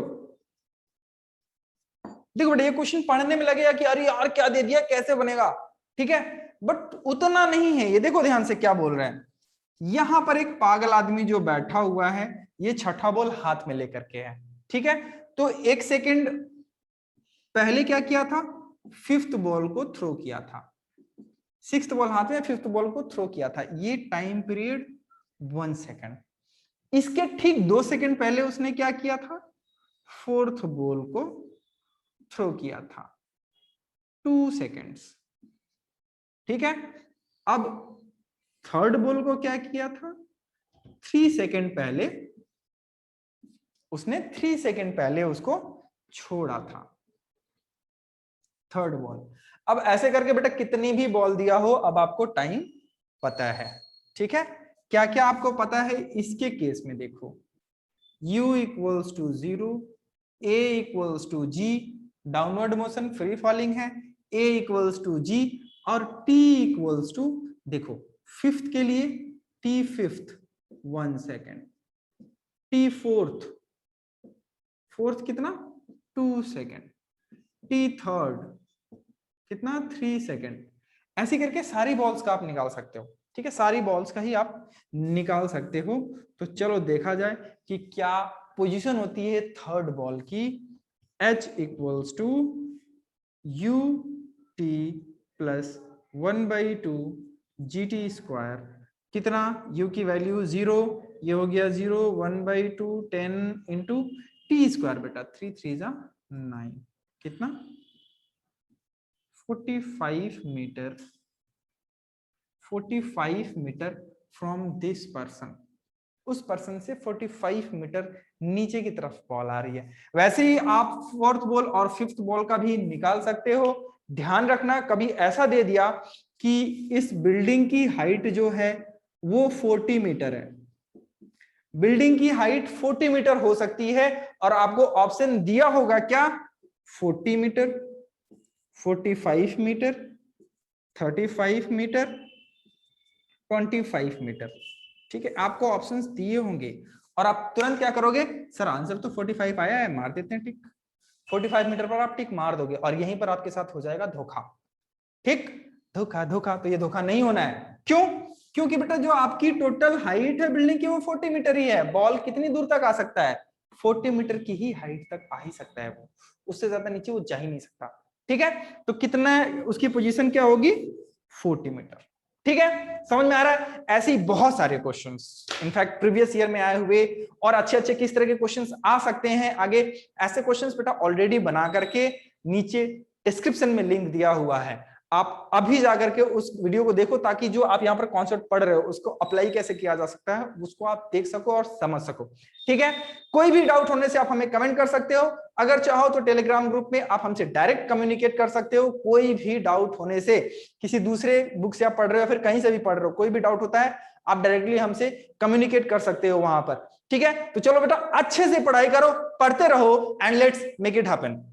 देखो बेटा, ये क्वेश्चन पढ़ने में लगेगा कि अरे यार क्या दे दिया, कैसे बनेगा। ठीक है, बट उतना नहीं है ये। देखो ध्यान से क्या बोल रहे हैं। यहां पर एक पागल आदमी जो बैठा हुआ है, ये छठा बॉल हाथ में लेकर के है। ठीक है, तो 1 सेकेंड पहले क्या किया था, फिफ्थ बॉल को थ्रो किया था। सिक्स्थ बॉल हाथ में, फिफ्थ बॉल को थ्रो किया था। ये टाइम पीरियड 1 सेकेंड। इसके ठीक 2 सेकेंड पहले उसने क्या किया था, फोर्थ बॉल को थ्रो किया था, 2 सेकेंड्स। ठीक है, अब थर्ड बॉल को क्या किया था, 3 सेकेंड पहले उसने 3 सेकेंड पहले उसको छोड़ा था, थर्ड बॉल। अब ऐसे करके बेटा कितनी भी बॉल दिया हो, अब आपको टाइम पता है। ठीक है, क्या क्या आपको पता है इसके केस में देखो, u equals to 0, a equals to g, downward motion free falling है, a इक्वल्स टू g, और t इक्वल्स टू, देखो फिफ्थ के लिए t fifth 1 second, t fourth, fourth कितना 2 सेकेंड, t थर्ड कितना 3 सेकेंड। ऐसे करके सारी बॉल्स का आप निकाल सकते हो। ठीक है, सारी बॉल्स का ही आप निकाल सकते हो। तो चलो देखा जाए कि क्या पोजीशन होती है थर्ड बॉल की। h equals to u t plus 1/2 GT square, कितना, u की वैल्यू 0, ये हो गया 0, 1/2 10 इंटू टी स्क्वायर, बेटा 3 3 9, कितना 45 metre, 45 metre from this person. उस पर्सन से 45 मीटर नीचे की तरफ बॉल आ रही है। वैसे ही आप फोर्थ बॉल और फिफ्थ बॉल का भी निकाल सकते हो। ध्यान रखना, कभी ऐसा दे दिया कि इस बिल्डिंग की हाइट जो है वो 40 मीटर है, बिल्डिंग की हाइट 40 मीटर हो सकती है, और आपको ऑप्शन दिया होगा क्या, 40 मीटर, 45 मीटर, 35 मीटर, 25 मीटर। ठीक है, आपको ऑप्शंस दिए होंगे और आप तुरंत क्या करोगे, सर आंसर तो 45 आया है, मार देते हैं टिक। 45 मीटर पर आप टिक मार दोगे और यहीं पर आपके साथ हो जाएगा धोखा। ठीक, धोखा धोखा, तो ये धोखा नहीं होना है। क्यों, क्योंकि बेटा जो आपकी टोटल हाइट है बिल्डिंग की वो 40 मीटर ही है। बॉल कितनी दूर तक आ सकता है, 40 मीटर की ही हाइट तक आ ही सकता है वो, उससे ज्यादा नीचे वो जा ही नहीं सकता। ठीक है, तो कितना उसकी पोजीशन क्या होगी, 40 मीटर। ठीक है, समझ में आ रहा है। ऐसे ही बहुत सारे क्वेश्चंस इनफैक्ट प्रीवियस ईयर में आए हुए और अच्छे अच्छे किस तरह के क्वेश्चंस आ सकते हैं आगे, ऐसे क्वेश्चंस बेटा ऑलरेडी बना करके नीचे डिस्क्रिप्शन में लिंक दिया हुआ है, आप अभी जाकर के उस वीडियो को देखो, ताकि जो आप यहाँ पर कॉन्सेप्ट पढ़ रहे हो उसको अप्लाई कैसे किया जा सकता है उसको आप देख सको और समझ सको। ठीक है, कोई भी डाउट होने से आप हमें कमेंट कर सकते हो, अगर चाहो तो टेलीग्राम ग्रुप में आप हमसे डायरेक्ट कम्युनिकेट कर सकते हो। कोई भी डाउट होने से, किसी दूसरे बुक से आप पढ़ रहे हो या फिर कहीं से भी पढ़ रहे हो, कोई भी डाउट होता है आप डायरेक्टली हमसे कम्युनिकेट कर सकते हो वहां पर। ठीक है, तो चलो बेटा अच्छे से पढ़ाई करो, पढ़ते रहो and let's make it happen.